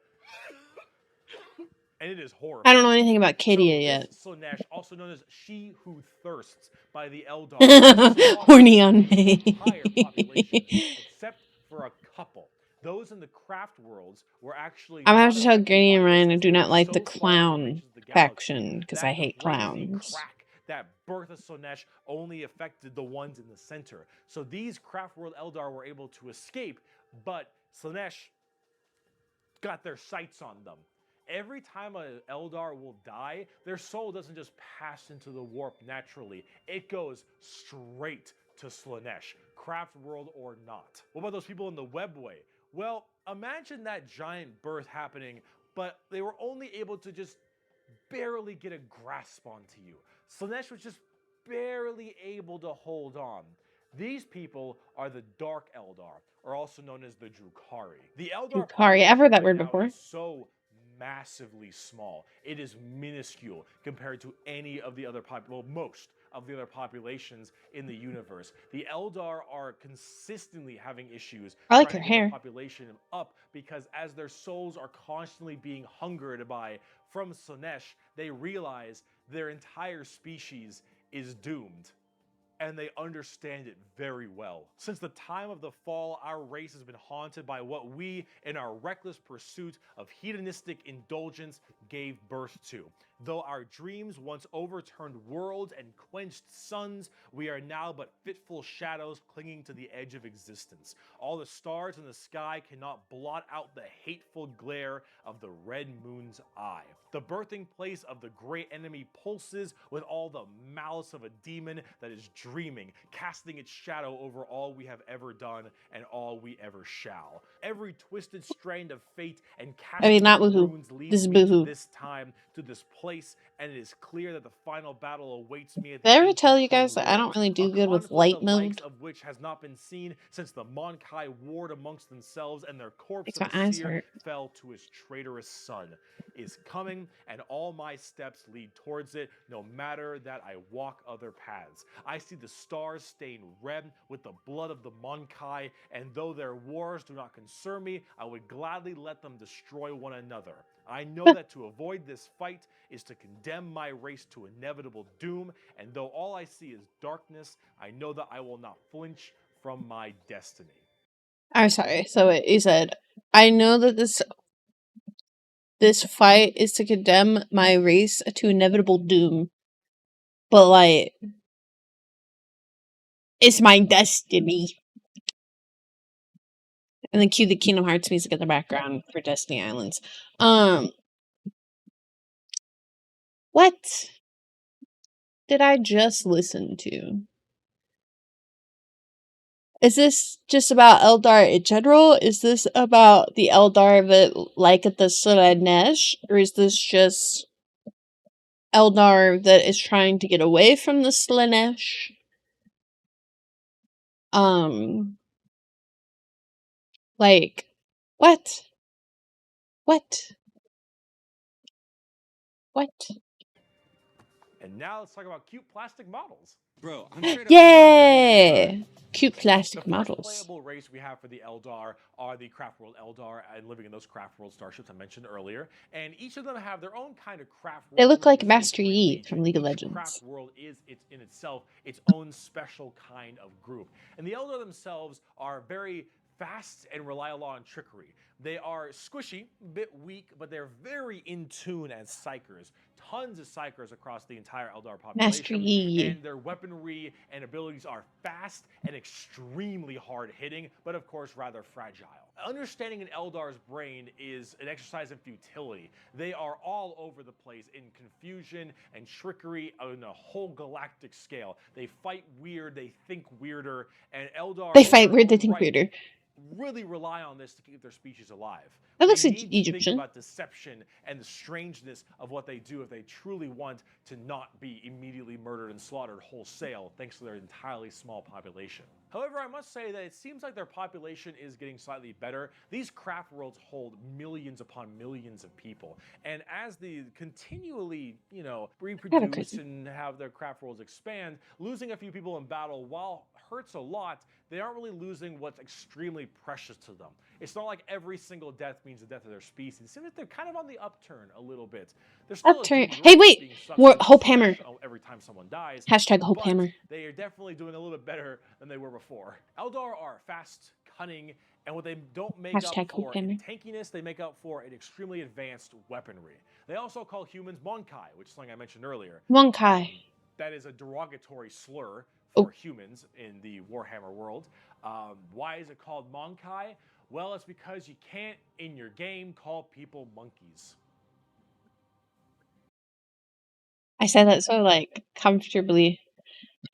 S2: And it is horrifying.
S1: I don't know anything about Cadia yet.
S2: Slaanesh, also known as She Who Thirsts by the Eldar.
S1: Horny on me.
S2: Entire population, except for a couple. Those in the craft worlds were actually.
S1: I'm gonna have to tell Granny and Ryan I do not like the clown faction because I hate clowns.
S2: Crack, that birth of Slaanesh only affected the ones in the center. So these Craftworld Eldar were able to escape, but Slaanesh got their sights on them. Every time an Eldar will die, their soul doesn't just pass into the warp naturally. It goes straight to Slaanesh, Craftworld or not. What about those people in the Webway? Well, imagine that giant birth happening, but they were only able to just barely get a grasp onto you. Slaanesh was just barely able to hold on. These people are the Dark Eldar, or also known as the Drukhari. The Eldar
S1: Drukhari, I've heard that word before.
S2: So massively small. It is minuscule compared to any of the other most of the other populations in the universe. The Eldar are consistently having issues
S1: I like
S2: trying
S1: her
S2: to get their
S1: hair.
S2: population up because as their souls are constantly being hungered by from Slaanesh, they realize their entire species is doomed. And they understand it very well. Since the time of the fall, our race has been haunted by what we, in our reckless pursuit of hedonistic indulgence, gave birth to. Though our dreams once overturned worlds and quenched suns, we are now but fitful shadows clinging to the edge of existence. All the stars in the sky cannot blot out the hateful glare of the red moon's eye. The birthing place of the great enemy pulses with all the malice of a demon that is dreaming, casting its shadow over all we have ever done and all we ever shall. Every twisted strand of fate and casting
S1: not
S2: of
S1: woohoo.
S2: runes
S1: This
S2: leads
S1: is
S2: me to
S1: boohoo.
S2: this time, to this place, and it is clear that the final battle awaits me at
S1: Did
S2: the
S1: I ever
S2: ancient
S1: tell you
S2: throne
S1: guys that I
S2: world.
S1: don't really do
S2: A
S1: good with
S2: conflict
S1: light
S2: the likes
S1: mode?
S2: of which has not been seen since the Monkai warred amongst themselves and their corpse
S1: Makes
S2: of
S1: my
S2: a
S1: eyes
S2: seer
S1: hurt.
S2: fell to his traitorous son is coming, and all my steps lead towards it, no matter that I walk other paths. I see the stars stain red with the blood of the Monkai, and though their wars do not concern me, I would gladly let them destroy one another. I know that to avoid this fight is to condemn my race to inevitable doom, and though all I see is darkness, I know that I will not flinch from my destiny.
S1: I'm sorry. So he said, I know that this fight is to condemn my race to inevitable doom, but like, it's my destiny. And then cue the Kingdom Hearts music in the background for Destiny Islands. What did I just listen to? Is this just about Eldar in general? Is this about the Eldar that like at the Slaanesh? Or is this just Eldar that is trying to get away from the Slaanesh? Like, what? What? What?
S2: And now let's talk about cute plastic models.
S3: Bro, I'm straight up.
S1: Yay! Cute
S2: The
S1: plastic
S2: first
S1: models.
S2: playable race we have for the Eldar are the Craftworld Eldar and living in those Craftworld starships I mentioned earlier. And each of them have their own kind of Craftworld.
S1: They look like
S2: from
S1: Master
S2: each
S1: Yi
S2: region.
S1: from League of
S2: Each
S1: Legends.
S2: Craftworld is in itself its own special kind of group. And the Eldar themselves are very fast and rely a lot on trickery. They are squishy, a bit weak, but they're very in tune as psychers. Tons of psychers across the entire Eldar
S1: Master
S2: population,
S1: Yi.
S2: and their weaponry and abilities are fast and extremely hard-hitting, but of course rather fragile. Understanding an Eldar's brain is an exercise in futility. They are all over the place in confusion and trickery on a whole galactic scale. They fight weird, they think weirder, and Eldar
S1: They fight weird, they
S2: in their own
S1: think weirder.
S2: really rely on this to keep their species alive.
S1: That looks
S2: They need to think
S1: Egyptian.
S2: about deception and the strangeness of what they do if they truly want to not be immediately murdered and slaughtered wholesale thanks to their entirely small population. However, I must say that it seems like their population is getting slightly better. These craft worlds hold millions upon millions of people, and as they continually, reproduce and have their craft worlds expand, losing a few people in battle, while hurts a lot, they aren't really losing what's extremely precious to them. It's not like every single death means the death of their species. It seems like they're kind of on the upturn a little bit. They're still
S1: Upturn. Hey, wait! More Hope Hammer.
S2: Every time someone dies.
S1: Hashtag Hope
S2: but
S1: Hammer.
S2: they are definitely doing a little bit better than they were before. Eldar are fast, cunning, and what they don't make
S1: Hashtag
S2: up for
S1: Hope
S2: in
S1: Hammer.
S2: tankiness, they make up for in extremely advanced weaponry. They also call humans Monkai, which is something I mentioned earlier.
S1: Monkai.
S2: That is a derogatory slur for humans in the Warhammer world. Why is it called Monkai? Well, it's because you can't, in your game, call people monkeys.
S1: I said that so, comfortably.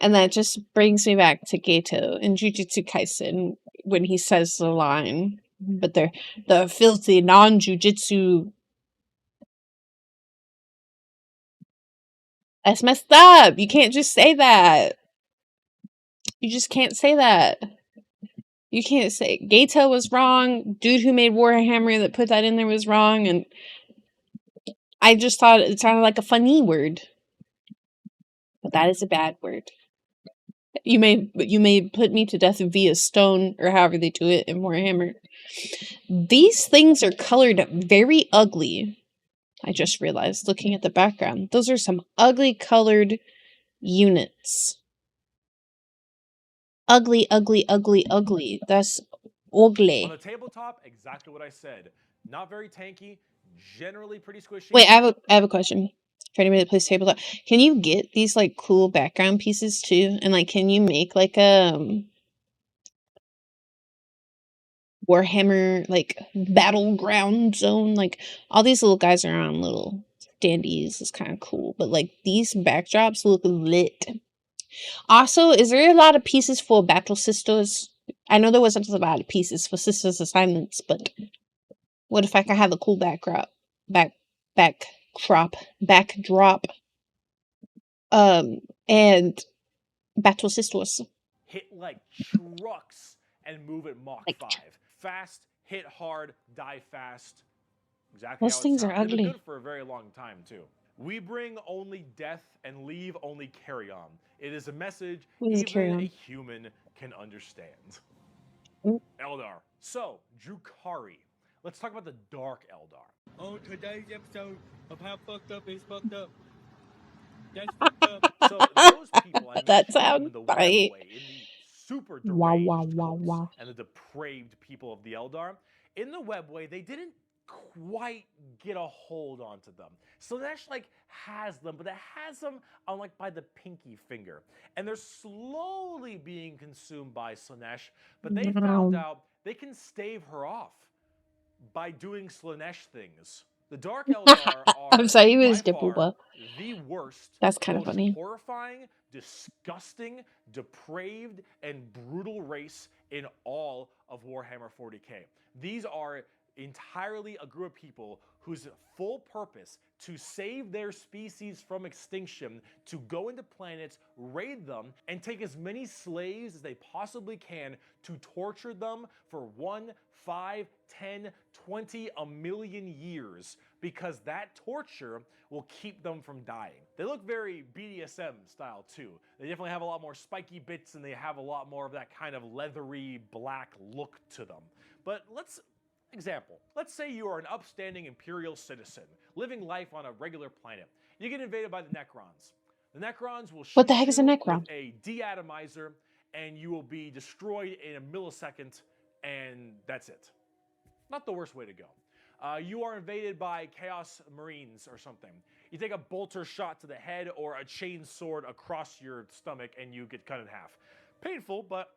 S1: And that just brings me back to Geto in Jujutsu Kaisen when he says the line, but they're the filthy non-jujutsu. That's messed up. You can't just say that. You just can't say that. You can't say Geto was wrong. Dude who made Warhammer that put that in there was wrong, and I just thought it sounded like a funny word, but that is a bad word. You may put me to death via stone or however they do it in Warhammer. These things are colored very ugly. I just realized looking at the background. Those are some ugly colored units. Ugly, ugly, ugly, ugly. That's ugly.
S2: On the tabletop, exactly what I said. Not very tanky, generally pretty squishy.
S1: Wait, I have a question for anybody that plays tabletop. Can you get these like cool background pieces too? And like, can you make like a Warhammer like battleground zone? Like all these little guys are on little standees. It's kind of cool, but like these backdrops look lit. Also, is there a lot of pieces for battle sisters? I know there wasn't a lot of pieces for sisters assignments, but what if I could have a cool backdrop, backdrop, and battle sisters?
S2: Hit like trucks and move at Mach
S1: Like
S2: 5. Fast, hit hard, die fast. Exactly
S1: those
S2: how it
S1: things
S2: sounds.
S1: are
S2: They've been
S1: ugly.
S2: good for a very long time too. We bring only death and leave only carry on. It is a message
S1: What is carry
S2: even a
S1: on?
S2: human can understand.
S1: Mm.
S2: Eldar. So, Drukhari. Let's talk about the Dark Eldar.
S5: On today's episode of How Fucked Up is Fucked Up. That's fucked up.
S2: So those people I
S1: That
S2: mentioned
S1: sounds
S2: in the
S1: funny.
S2: webway, in the super
S1: Wah,
S2: deranged
S1: wah, wah,
S2: cults
S1: wah.
S2: and the depraved people of the Eldar, in the webway they didn't quite get a hold onto them. Slaanesh like has them, but it has them on like by the pinky finger, and they're slowly being consumed by Slaanesh. But they found out they can stave her off by doing Slaanesh things. The Dark Eldar
S1: I'm
S2: are
S1: sorry, it
S2: by
S1: was
S2: far
S1: Booba.
S2: the worst,
S1: That's kind of
S2: most
S1: funny.
S2: horrifying, disgusting, depraved, and brutal race in all of Warhammer 40k. These are entirely a group of people whose full purpose to save their species from extinction, to go into planets, raid them, and take as many slaves as they possibly can to torture them for 1, 5, 10, 20, a million years, because that torture will keep them from dying. They look very BDSM style too. They definitely have a lot more spiky bits and they have a lot more of that kind of leathery black look to them. But let's say you are an upstanding Imperial citizen, living life on a regular planet. You get invaded by the Necrons. The Necrons will shoot
S1: What the heck is a
S2: you
S1: Necron?
S2: with a deatomizer, and you will be destroyed in a millisecond, and that's it. Not the worst way to go. You are invaded by Chaos Marines or something. You take a bolter shot to the head or a chain sword across your stomach, and you get cut in half. Painful, but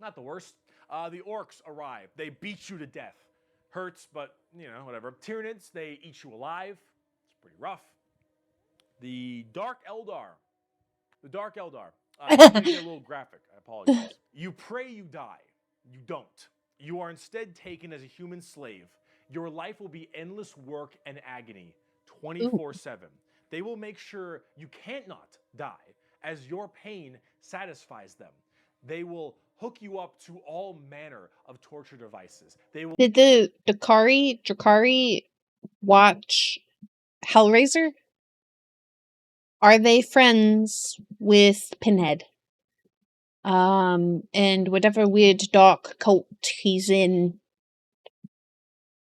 S2: not the worst. The orks arrive. They beat you to death. Hurts, but, you know, whatever. Tyranids, they eat you alive. It's pretty rough. The Dark Eldar. The Dark Eldar. It's getting a little graphic. I apologize. You pray you die. You don't. You are instead taken as a human slave. Your life will be endless work and agony, 24/7. They will make sure you can't not die, as your pain satisfies them. They will hook you up to all manner of torture devices. They will.
S1: Did the Drukhari watch Hellraiser? Are they friends with Pinhead? And whatever weird dark cult he's in.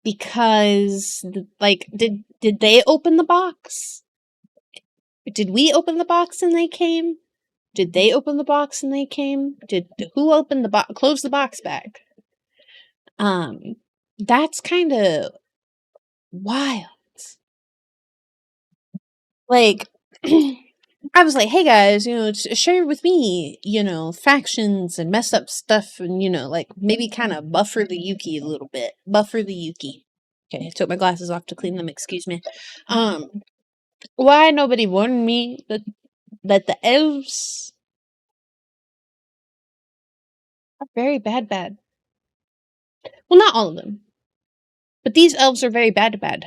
S1: Because, like, did they open the box? Did we open the box and they came? Did they open the box and they came? Who opened the box? Close the box back. That's kind of wild. Like, I was like, hey guys, you know, share with me, you know, factions and mess up stuff and, you know, like maybe kind of buffer the Yuki a little bit. Buffer the Yuki. Okay, I took my glasses off to clean them, excuse me. Why nobody warned me that the elves are very bad. Well, not all of them. But these elves are very bad.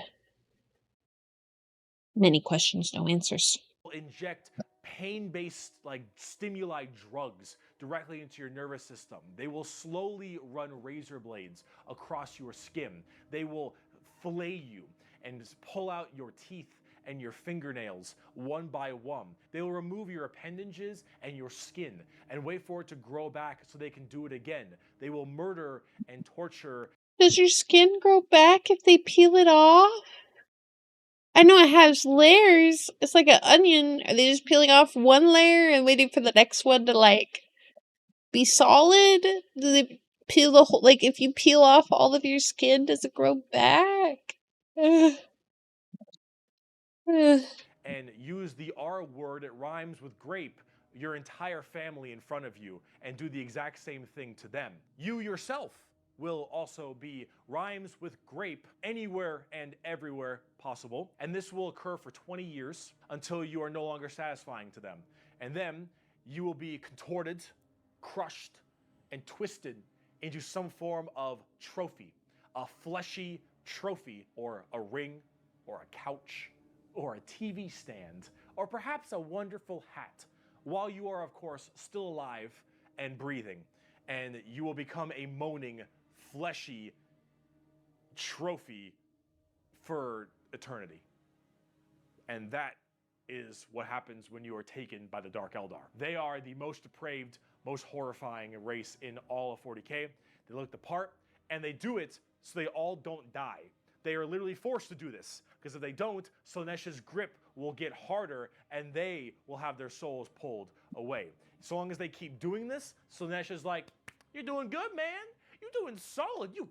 S1: Many questions, no answers.
S2: Inject pain-based like stimuli drugs directly into your nervous system. They will slowly run razor blades across your skin. They will fillet you, and pull out your teeth and your fingernails one by one. They will remove your appendages and your skin and wait for it to grow back so they can do it again. They will murder and torture.
S1: Does your skin grow back if they peel it off? I know it has layers. It's like an onion. Are they just peeling off one layer and waiting for the next one to, like, be solid? Do they peel the whole... Like, if you peel off all of your skin, does it grow back?
S2: And use the R word, it rhymes with grape, your entire family in front of you, and do the exact same thing to them. You yourself will also be rhymes with grape anywhere and everywhere possible, and this will occur for 20 years until you are no longer satisfying to them. And then you will be contorted, crushed, and twisted into some form of trophy, a fleshy trophy, or a ring, or a couch, or a TV stand, or perhaps a wonderful hat, while you are, of course, still alive and breathing. And you will become a moaning, fleshy trophy for eternity. And that is what happens when you are taken by the Dark Eldar. They are the most depraved, most horrifying race in all of 40k. They look the part, and they do it so they all don't die. They are literally forced to do this, because if they don't, Slaanesh's grip will get harder and they will have their souls pulled away. So long as they keep doing this, Slaanesh is like, you're doing good, man. You're doing solid. You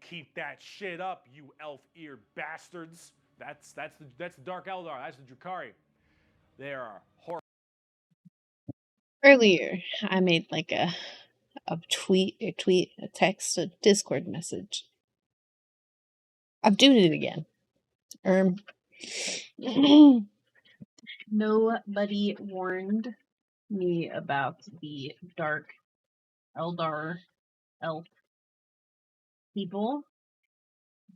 S2: keep that shit up, you elf-eared bastards. That's the Dark Eldar. That's the Drukhari. They are horrible.
S1: Earlier, I made like a text, a Discord message. I'm doing it again. Nobody warned me about the Dark Eldar elf people.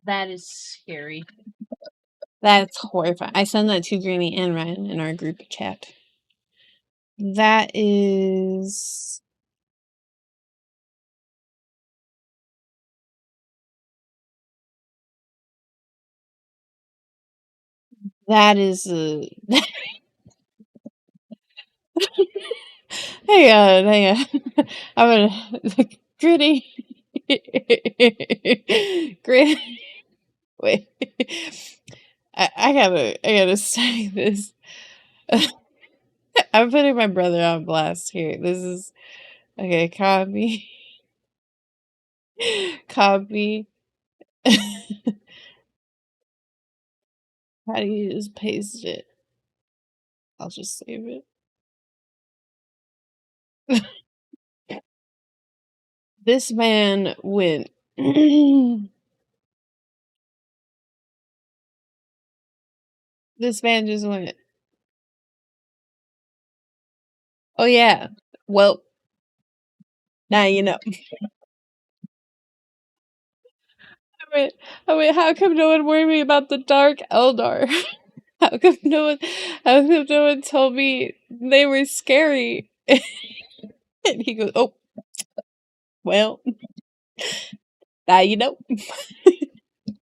S1: That is scary. That's horrifying. I sent that to Granny and Ryan in our group chat. That is... That is hang on. I'm gonna Gritty. Gritty. Wait. I gotta say this. I'm putting my brother on blast here. This is okay. Copy. Copy. How do you just paste it? I'll just save it. This man went. This man just went. Oh yeah. Well, now you know. I mean, how come no one warned me about the Dark Eldar? How come no one told me they were scary? And he goes, oh, well, now you know.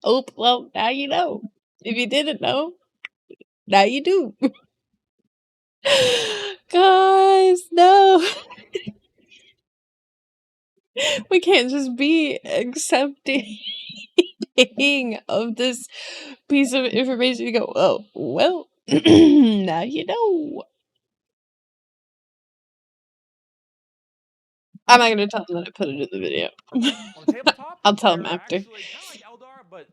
S1: Oh, well, now you know. If you didn't know, now you do. Guys, no. We can't just be accepting of this piece of information. You go, oh, well, now you know. I'm not gonna tell him that I put it in the video.
S2: On tabletop,
S1: I'll tell him
S2: they're
S1: after.
S2: actually kind of like Eldar, but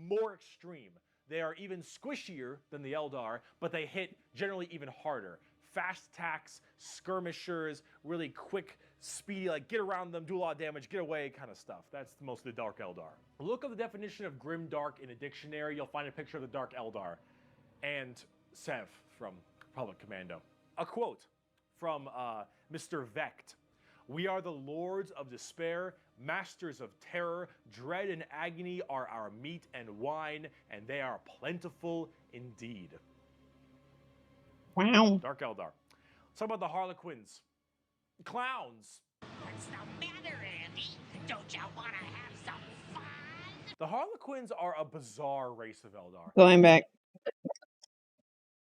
S2: more extreme. They are even squishier than the Eldar, but they hit generally even harder. Fast attacks, skirmishers, really quick, speedy, like get around them, do a lot of damage, get away kind of stuff. That's most of the Dark Eldar. Look up the definition of grimdark in a dictionary. You'll find a picture of the Dark Eldar. And Sev from Republic Commando. A quote from Mr. Vecht. We are the lords of despair, masters of terror. Dread and agony are our meat and wine, and they are plentiful indeed.
S1: Wow.
S2: Dark Eldar. Let's talk about the harlequins. Clowns.
S4: What's the matter, Andy? Don't you want to have some fun?
S2: The harlequins are a bizarre race of eldar.
S1: Going back.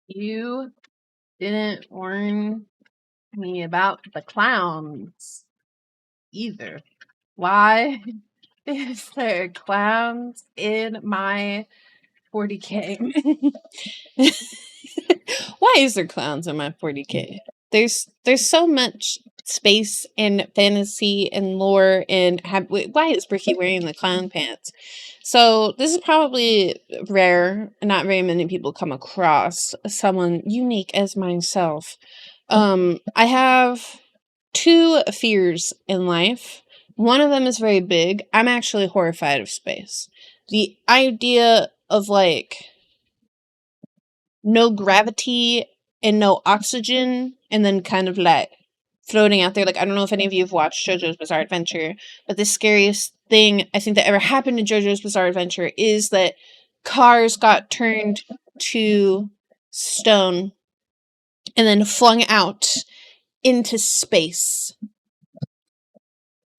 S1: You didn't warn me about the clowns either. Why is there clowns in my 40K? Why is there clowns in my 40K? There's so much space and fantasy and lore and why is Bricky wearing the clown pants? So this is probably rare. Not very many people come across someone unique as myself. I have 2 fears in life. One of them is very big. I'm actually horrified of space. The idea of like no gravity and no oxygen and then kind of like floating out there. Like, I don't know if any of you have watched JoJo's Bizarre Adventure, but the scariest thing I think that ever happened in JoJo's Bizarre Adventure is that cars got turned to stone and then flung out into space.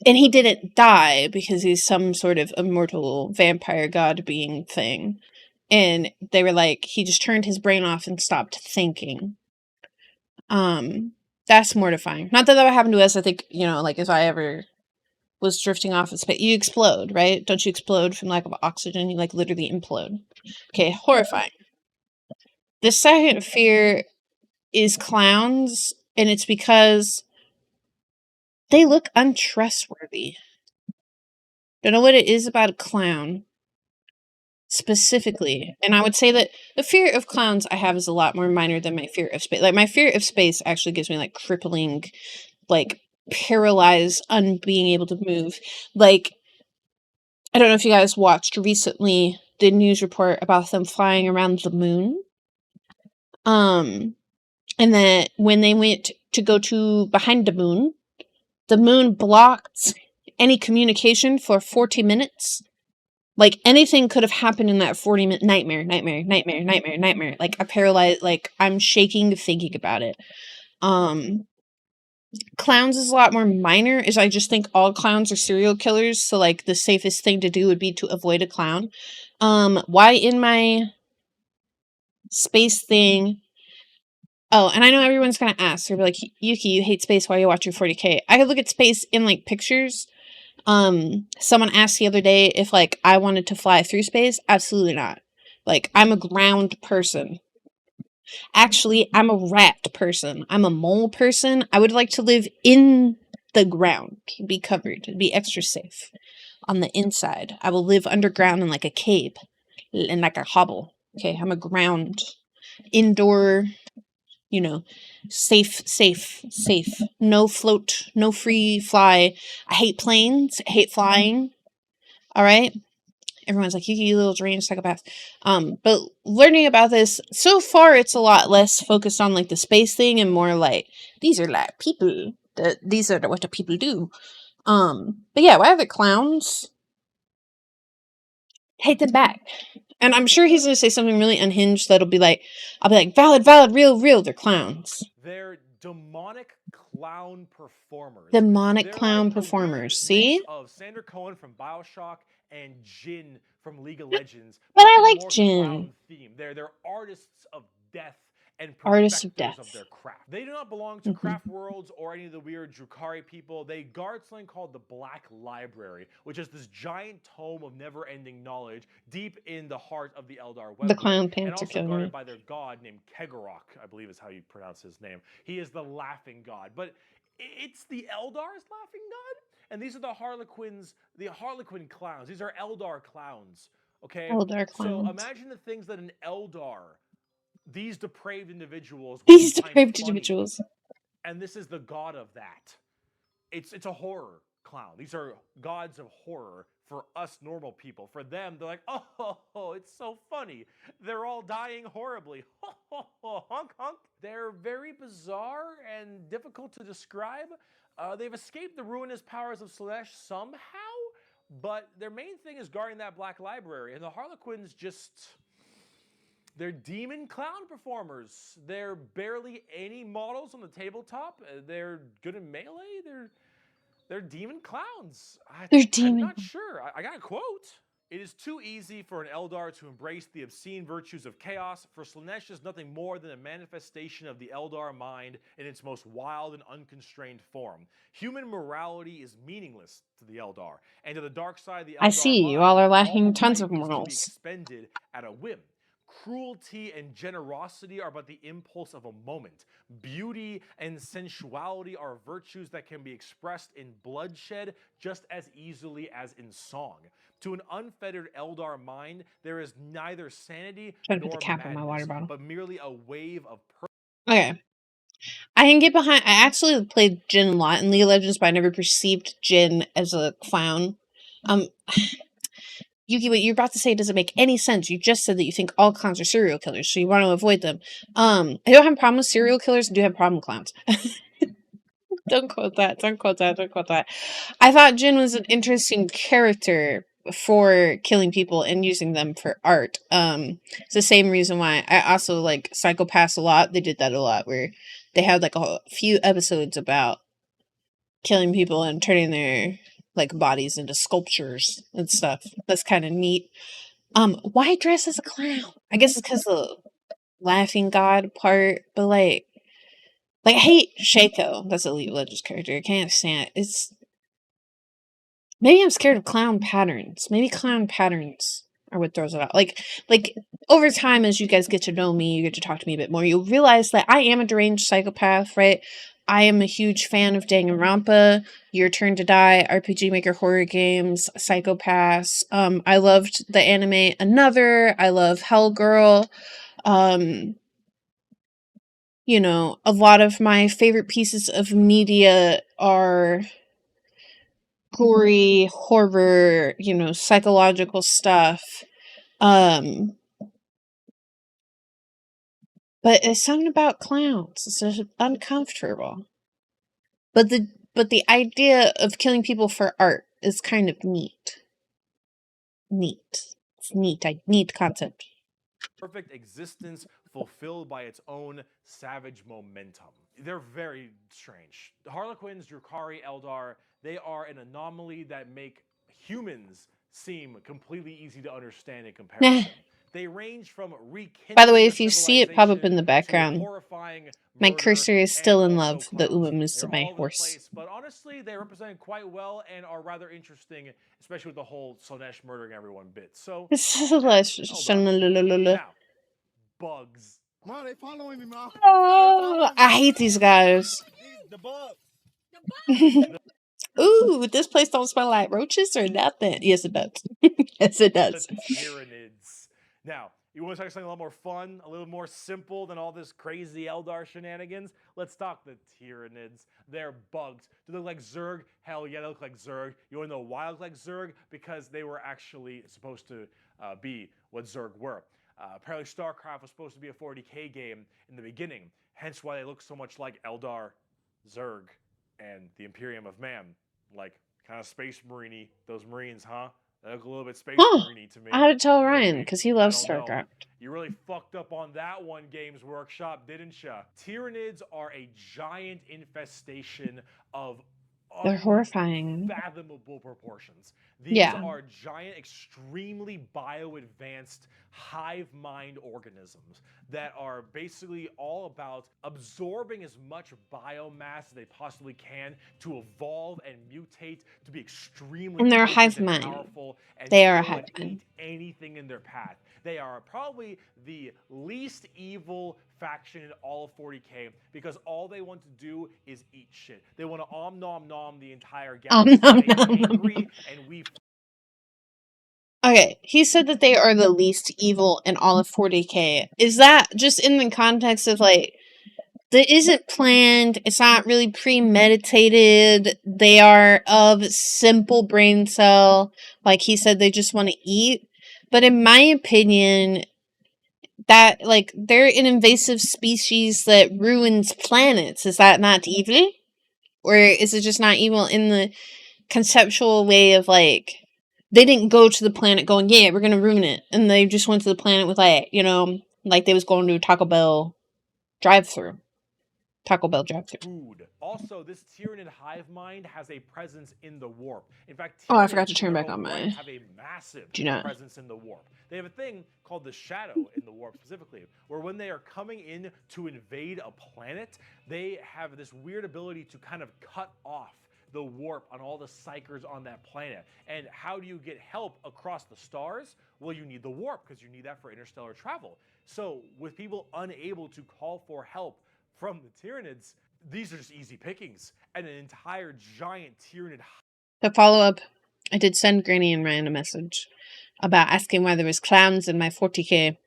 S1: And he didn't die because he's some sort of immortal vampire god being thing. And they were like, he just turned his brain off and stopped thinking. That's mortifying. Not that that would happen to us. I think, you know, like if I ever was drifting off in space, you explode, right? Don't you explode from lack of oxygen? You like literally implode. Okay, horrifying. The second fear is clowns, and it's because they look untrustworthy. Don't know what it is about a clown specifically. And I would say that the fear of clowns I have is a lot more minor than my fear of space. Like, my fear of space actually gives me like crippling, like paralyzed, unbeing able to move. Like, I don't know if you guys watched recently the news report about them flying around the moon. And that when they went to go to behind the moon blocked any communication for 40 minutes. Like, anything could have happened in that 40-minute nightmare. Like, a paralyzed, like, I'm shaking thinking about it. Clowns is a lot more minor, is I just think all clowns are serial killers, so, like, the safest thing to do would be to avoid a clown. Why in my space thing... Oh, and I know everyone's gonna ask, they're like, Yuki, you hate space, why are you watching 40K? I could look at space in, like, pictures. Someone asked the other day if, like, I wanted to fly through space. Absolutely not. Like, I'm a ground person. Actually, I'm a rat person. I'm a mole person. I would like to live in the ground, be covered, be extra safe on the inside. I will live underground in, like, a cave, in, like, a hovel. Okay, I'm a ground, indoor, you know, safe. No float, no free fly. I hate planes. I hate flying. All right. Everyone's like, you little deranged psychopath. But learning about this, so far it's a lot less focused on like the space thing and more like, these are like people. These are what the people do. But yeah, why are the clowns? Hate them back. And I'm sure he's going to say something really unhinged that'll be like, I'll be like, valid, real, they're clowns.
S2: They're demonic clown performers.
S1: Demonic
S2: They're
S1: clown
S2: like
S1: performers,
S2: a
S1: see?
S2: mix of Sander Cohen from BioShock and Jin from League of Legends.
S1: But I
S2: with a
S1: like
S2: more
S1: Jin.
S2: clown theme. They're artists of death and
S1: Artists of
S2: perfecters
S1: death.
S2: of their craft. They do not belong to Craftworlds or any of the weird Drukhari people. They guard something called the Black Library, which is this giant tome of never-ending knowledge deep in the heart of the Eldar web.
S1: The clown
S2: and
S1: pants are
S2: also
S1: killing
S2: guarded
S1: me.
S2: by their god named Kegorok, I believe is how you pronounce his name. He is the laughing god. But it's the Eldar's laughing god? And these are the Harlequins, the Harlequin clowns. These are Eldar clowns, okay?
S1: Eldar
S2: So
S1: clowns.
S2: imagine the things that an Eldar, these depraved individuals, would
S1: These
S2: find
S1: depraved
S2: funny.
S1: individuals.
S2: And this is the god of that. It's a horror clown. These are gods of horror for us normal people. For them, they're like, oh, it's so funny. They're all dying horribly. Honk, honk. They're very bizarre and difficult to describe. They've escaped the ruinous powers of Slanesh somehow, but their main thing is guarding that Black Library. And the Harlequins just... They're demon clown performers. They're barely any models on the tabletop. They're good in melee. They're demon clowns.
S1: They're demon.
S2: I'm not sure. I got a quote. It is too easy for an Eldar to embrace the obscene virtues of chaos, for Slaanesh is nothing more than a manifestation of the Eldar mind in its most wild and unconstrained form. Human morality is meaningless to the Eldar, and to the dark side of the Eldar
S1: I see,
S2: mind,
S1: you all are lacking
S2: all
S1: tons
S2: life
S1: of
S2: is to be
S1: morals.
S2: expended at a whim. Cruelty and generosity are but the impulse of a moment. Beauty and sensuality are virtues that can be expressed in bloodshed just as easily as in song. To an unfettered Eldar mind, there is neither sanity
S1: Trying to put
S2: nor
S1: the cap in my water
S2: madness,
S1: bottle.
S2: but merely a wave of
S1: Okay. I can get behind. I actually played Jin a lot in League of Legends, but I never perceived Jin as a clown. Yuki, what you're about to say doesn't make any sense. You just said that you think all clowns are serial killers, so you want to avoid them. I don't have a problem with serial killers. I do have a problem with clowns. Don't quote that. Don't quote that. Don't quote that. I thought Jin was an interesting character for killing people and using them for art. It's the same reason why I also like Psychopaths a lot. They did that a lot, where they had like a few episodes about killing people and turning their like bodies into sculptures and stuff. That's kind of neat. Why dress as a clown? I guess it's because the laughing god part, but like I hate Shaco. That's a League of Legends character. I can't stand it. It's maybe I'm scared of clown patterns. Maybe clown patterns are what throws it out. Like over time, as you guys get to know me, you get to talk to me a bit more. You'll realize that I am a deranged psychopath, right? I am a huge fan of Danganronpa, Your Turn to Die, RPG Maker horror games, Psychopaths. I loved the anime Another. I love Hellgirl. You know, a lot of my favorite pieces of media are gory, horror, you know, psychological stuff. But it's something about clowns. It's just uncomfortable. But the idea of killing people for art is kind of neat. Neat. It's neat. Neat concept.
S2: perfect existence fulfilled by its own savage momentum. They're very strange. The harlequins, Drukhari, Eldar, they are an anomaly that make humans seem completely easy to understand in comparison. They range from rekindling
S1: By the way,
S2: a
S1: if you see it pop up in the
S2: civilization to
S1: background,
S2: horrifying
S1: my
S2: murder
S1: cursor is
S2: and
S1: still in
S2: also
S1: love. The
S2: clowns.
S1: moves
S2: They're
S1: of my
S2: all over the
S1: horse.
S2: place, but honestly, they represent quite well and are rather interesting, especially with the whole Slaanesh murdering everyone bit. So, now, bugs.
S5: Mom, they following me, Mom.
S1: Oh, I hate these guys.
S5: The bugs.
S1: Ooh, this place don't smell like roaches or nothing. Yes, it does. Yes, it does.
S2: The tyrannids. Now, you want to talk something a lot more fun, a little more simple than all this crazy Eldar shenanigans? Let's talk the tyrannids. They're bugs. Do they look like Zerg? Hell yeah, they look like Zerg. You want to know why they look like Zerg? Because they were actually supposed to be what Zerg were. Apparently, StarCraft was supposed to be a 40k game in the beginning, hence why they look so much like Eldar, Zerg, and the Imperium of Man. Like, kind of space marine-y, those Marines, huh? They look a little bit space marine-y to me.
S1: I had to tell Ryan,
S2: Maybe.
S1: because he
S2: I
S1: loves
S2: don't know.
S1: StarCraft.
S2: You really fucked up on that one, Games Workshop, didn't ya? Tyrannids are a giant infestation of
S1: They're horrifying.
S2: unfathomable proportions. These
S1: Yeah.
S2: are giant, extremely bio-advanced hive mind organisms that are basically all about absorbing as much biomass as they possibly can to evolve and mutate to be extremely
S1: And they're a
S2: potent
S1: hive
S2: and
S1: mind.
S2: powerful and
S1: They are a
S2: kill
S1: hive
S2: and
S1: mind.
S2: eat anything in their path. They are probably the least evil faction in all of 40k because all they want to do is eat shit. They want to om nom nom the entire galaxy.
S1: nom
S2: They are
S1: nom.
S2: angry and we.
S1: Okay, he said that they are the least evil in all of 40k. Is that just in the context of like, that isn't planned, it's not really premeditated, they are of simple brain cell, like he said, they just want to eat? But in my opinion, that, like, they're an invasive species that ruins planets. Is that not evil? Or is it just not evil in the conceptual way of, like, they didn't go to the planet going, yeah, we're gonna ruin it. And they just went to the planet with, like, you know, like they was going to Taco Bell drive-thru. Taco Bell drive-thru.
S2: Food. Also, this Tyranid hive mind has a presence in the warp. In fact,
S1: Oh, I forgot to
S2: Tyranids
S1: turn
S2: in their
S1: back on
S2: own right
S1: my...
S2: have a massive
S1: Do not.
S2: presence in the warp. They have a thing called the shadow in the warp specifically, where when they are coming in to invade a planet, they have this weird ability to kind of cut off the warp on all the psychers on that planet. And how do you get help across the stars? Well, you need the warp, because you need that for interstellar travel. So with people unable to call for help from the Tyranids, these are just easy pickings. And an entire giant Tyranid.
S1: To follow up, I did send Granny and Ryan a message about asking why there was clowns in my 40k,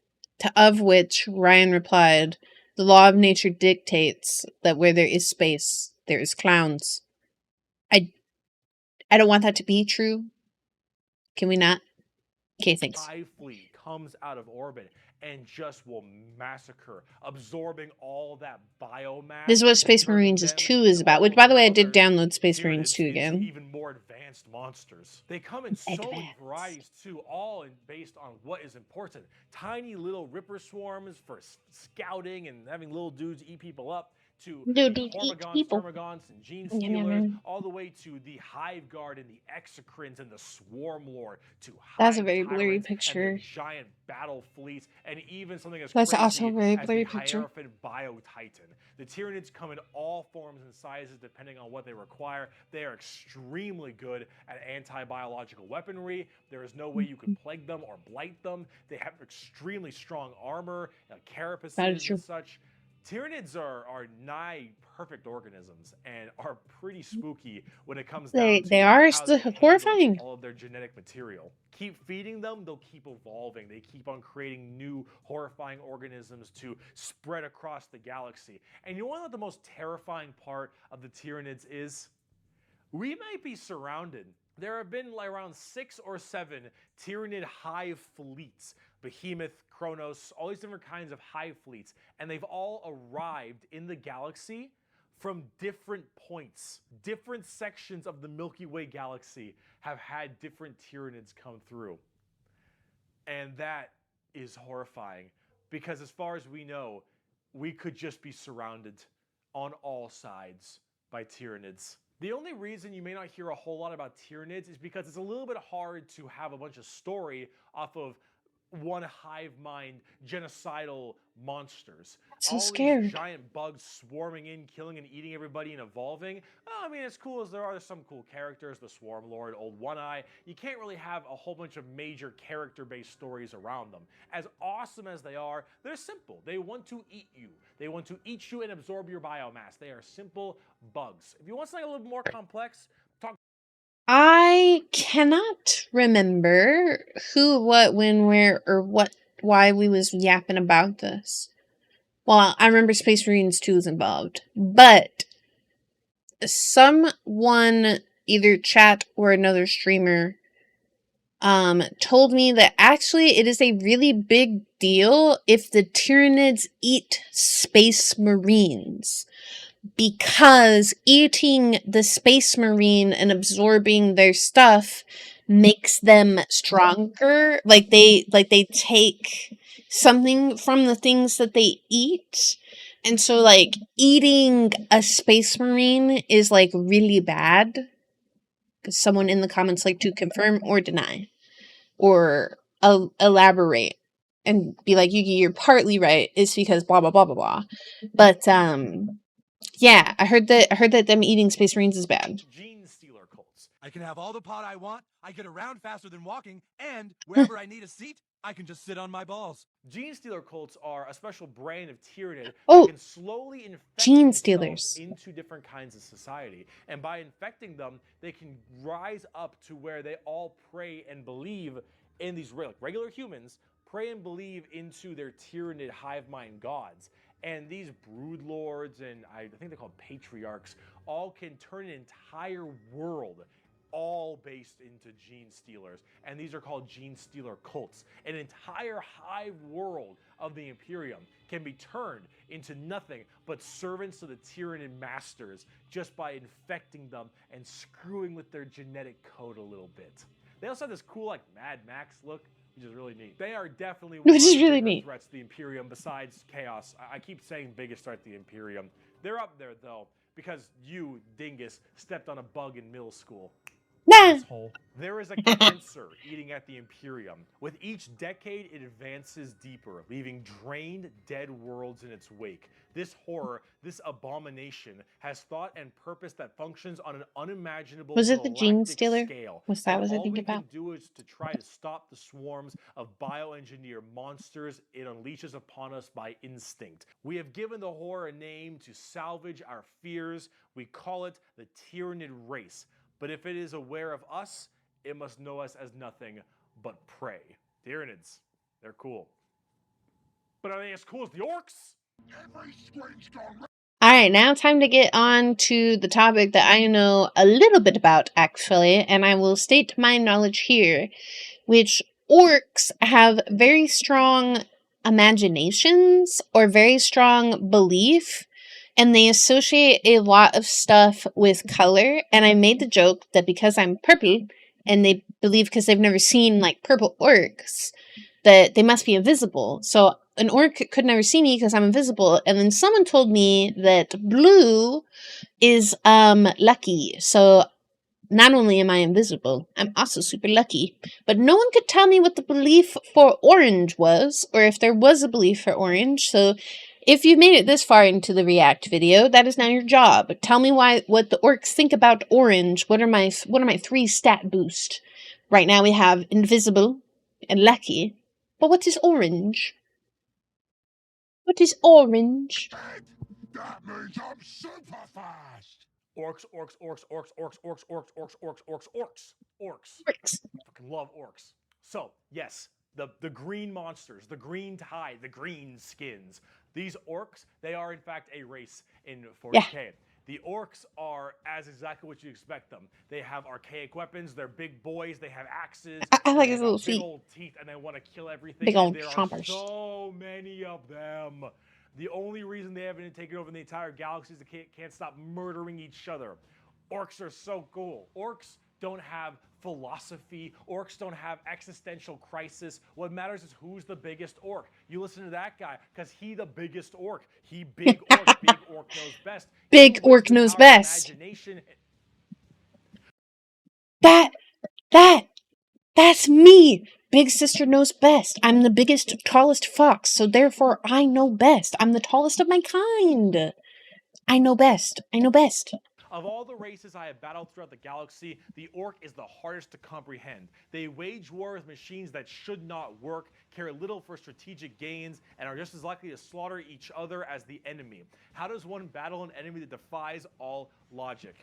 S1: of which Ryan replied, "The law of nature dictates that where there is space, there is clowns." I don't want that to be true. Can we not? Okay, thanks.
S2: Hive fleet comes out of orbit and just will massacre, absorbing all that biomass.
S1: This is what Space Marines 2 is about, which, by the way, I did download Space Marines 2 again.
S2: Even more advanced monsters. They come in so many varieties too, all based on what is important. Tiny little ripper swarms for scouting and having little dudes eat people up, to 𝎟ᓝ📟𓟟, 𝎟ᓝ📟📟, and gene stealers, all the way to the hive guard and the exocrines and the swarm lord, to
S1: that's a very blurry
S2: and
S1: picture.
S2: the giant battle fleets, and even something as
S1: That's
S2: crazy
S1: also a very
S2: as
S1: blurry
S2: the
S1: picture.
S2: Hierophant Bio-Titan. The Tyranids come in all forms and sizes depending on what they require. They are extremely good at anti-biological weaponry. There is no way you can plague them or blight them. They have extremely strong armor, carapaces and such. Tyranids are nigh perfect organisms and are pretty spooky when it comes down to
S1: they are
S2: how they
S1: horrifying.
S2: all of their genetic material. Keep feeding them, they'll keep evolving. They keep on creating new horrifying organisms to spread across the galaxy. And you know what the most terrifying part of the Tyranids is? We might be surrounded. There have been around 6 or 7 Tyranid hive fleets. Behemoth, Kronos, all these different kinds of hive fleets. And they've all arrived in the galaxy from different points. Different sections of the Milky Way galaxy have had different Tyranids come through. And that is horrifying. Because as far as we know, we could just be surrounded on all sides by Tyranids. The only reason you may not hear a whole lot about Tyranids is because it's a little bit hard to have a bunch of story off of one hive mind genocidal monsters.
S1: So
S2: all
S1: scared.
S2: These giant bugs swarming in, killing and eating everybody and evolving. I mean, as cool as there are some cool characters, the Swarm Lord, Old One-Eye, you can't really have a whole bunch of major character-based stories around them. As awesome as they are, they're simple. They want to eat you. They want to eat you and absorb your biomass. They are simple bugs. If you want something a little more complex,
S1: I cannot remember who, what, when, where, or why we was yapping about this. Well, I remember Space Marines 2 is involved, but someone, either chat or another streamer, told me that actually it is a really big deal if the Tyranids eat Space Marines. Because eating the Space Marine and absorbing their stuff makes them stronger. Like they take something from the things that they eat. And so like eating a Space Marine is like really bad. Someone in the comments like to confirm or deny or elaborate and be like, Yuki, you're partly right. It's because blah blah blah blah blah. But yeah, I heard that them eating Space Marines is bad.
S2: Gene stealer cults.
S6: I can have all the pot I want, I get around faster than walking, and wherever I need a seat, I can just sit on my balls.
S2: Gene stealer cults are a special brand of Tyranid
S1: Oh,
S2: that can slowly infect
S1: gene
S2: themselves
S1: stealers
S2: into different kinds of society. And by infecting them, they can rise up to where they all pray and believe in these regular humans, pray and believe into their Tyranid hive mind gods. And these brood lords, and I think they're called patriarchs, all can turn an entire world all based into gene stealers. And these are called gene stealer cults. An entire hive world of the Imperium can be turned into nothing but servants to the Tyranid masters just by infecting them and screwing with their genetic code a little bit. They also have this cool like Mad Max look, which is really neat. They are definitely one of the bigger threats to the Imperium besides Chaos. I keep saying biggest threat to the Imperium. They're up there, though, because you, dingus, stepped on a bug in middle school.
S1: Nah.
S2: Asshole. There is a cancer eating at the Imperium. With each decade, it advances deeper, leaving drained, dead worlds in its wake. This horror, this abomination, has thought and purpose that functions on an unimaginable
S1: Was it the Gene
S2: galactic
S1: Stealer?
S2: scale.
S1: Was that
S2: And
S1: what I
S2: all
S1: think
S2: we
S1: about?
S2: can do is to try to stop the swarms of bioengineered monsters it unleashes upon us by instinct. We have given the horror a name to salvage our fears. We call it the Tyranid race. But if it is aware of us, it must know us as nothing but prey. Tyranids, they're cool. But are they as cool as the orcs?
S1: Alright, now time to get on to the topic that I know a little bit about, actually, and I will state my knowledge here, which orcs have very strong imaginations or very strong belief, and they associate a lot of stuff with color, and I made the joke that because I'm purple, and they believe because they've never seen, like, purple orcs, that they must be invisible. So an orc could never see me because I'm invisible, and then someone told me that blue is lucky. So not only am I invisible, I'm also super lucky. But no one could tell me what the belief for orange was, or if there was a belief for orange. So if you've made it this far into the React video, that is now your job. Tell me what the orcs think about orange. What are my 3 stat boost? Right now we have invisible and lucky. But what is orange? What is orange?
S6: That means I'm super fast.
S2: Orcs, orcs, orcs, orcs, orcs, orcs, orcs, orcs, orcs, orcs, orcs, orcs.
S1: Orcs.
S2: I fucking love orcs. So, yes, the green monsters, the green tide, the green skins. These orcs, they are in fact a race in 40k. The orcs are as exactly what you expect them. They have archaic weapons, they're big boys, they have axes,
S1: I like
S2: they
S1: his
S2: have
S1: little
S2: big
S1: feet.
S2: old teeth, and they want to kill everything.
S1: Big old
S2: and there
S1: chompers.
S2: are so many of them. The only reason they haven't taken over the entire galaxy is they can't stop murdering each other. Orcs are so cool. Orcs don't have philosophy. Orcs don't have existential crisis. What matters is who's the biggest orc. You listen to that guy because he the biggest orc. He big orc. Big orc knows best.
S1: Big orc knows best.
S2: Imagination.
S1: That's me. Big sister knows best. I'm the biggest, tallest fox, so therefore I know best. I'm the tallest of my kind. I know best. I know best.
S2: Of all the races I have battled throughout the galaxy, the orc is the hardest to comprehend. They wage war with machines that should not work, care little for strategic gains, and are just as likely to slaughter each other as the enemy. How does one battle an enemy that defies all logic?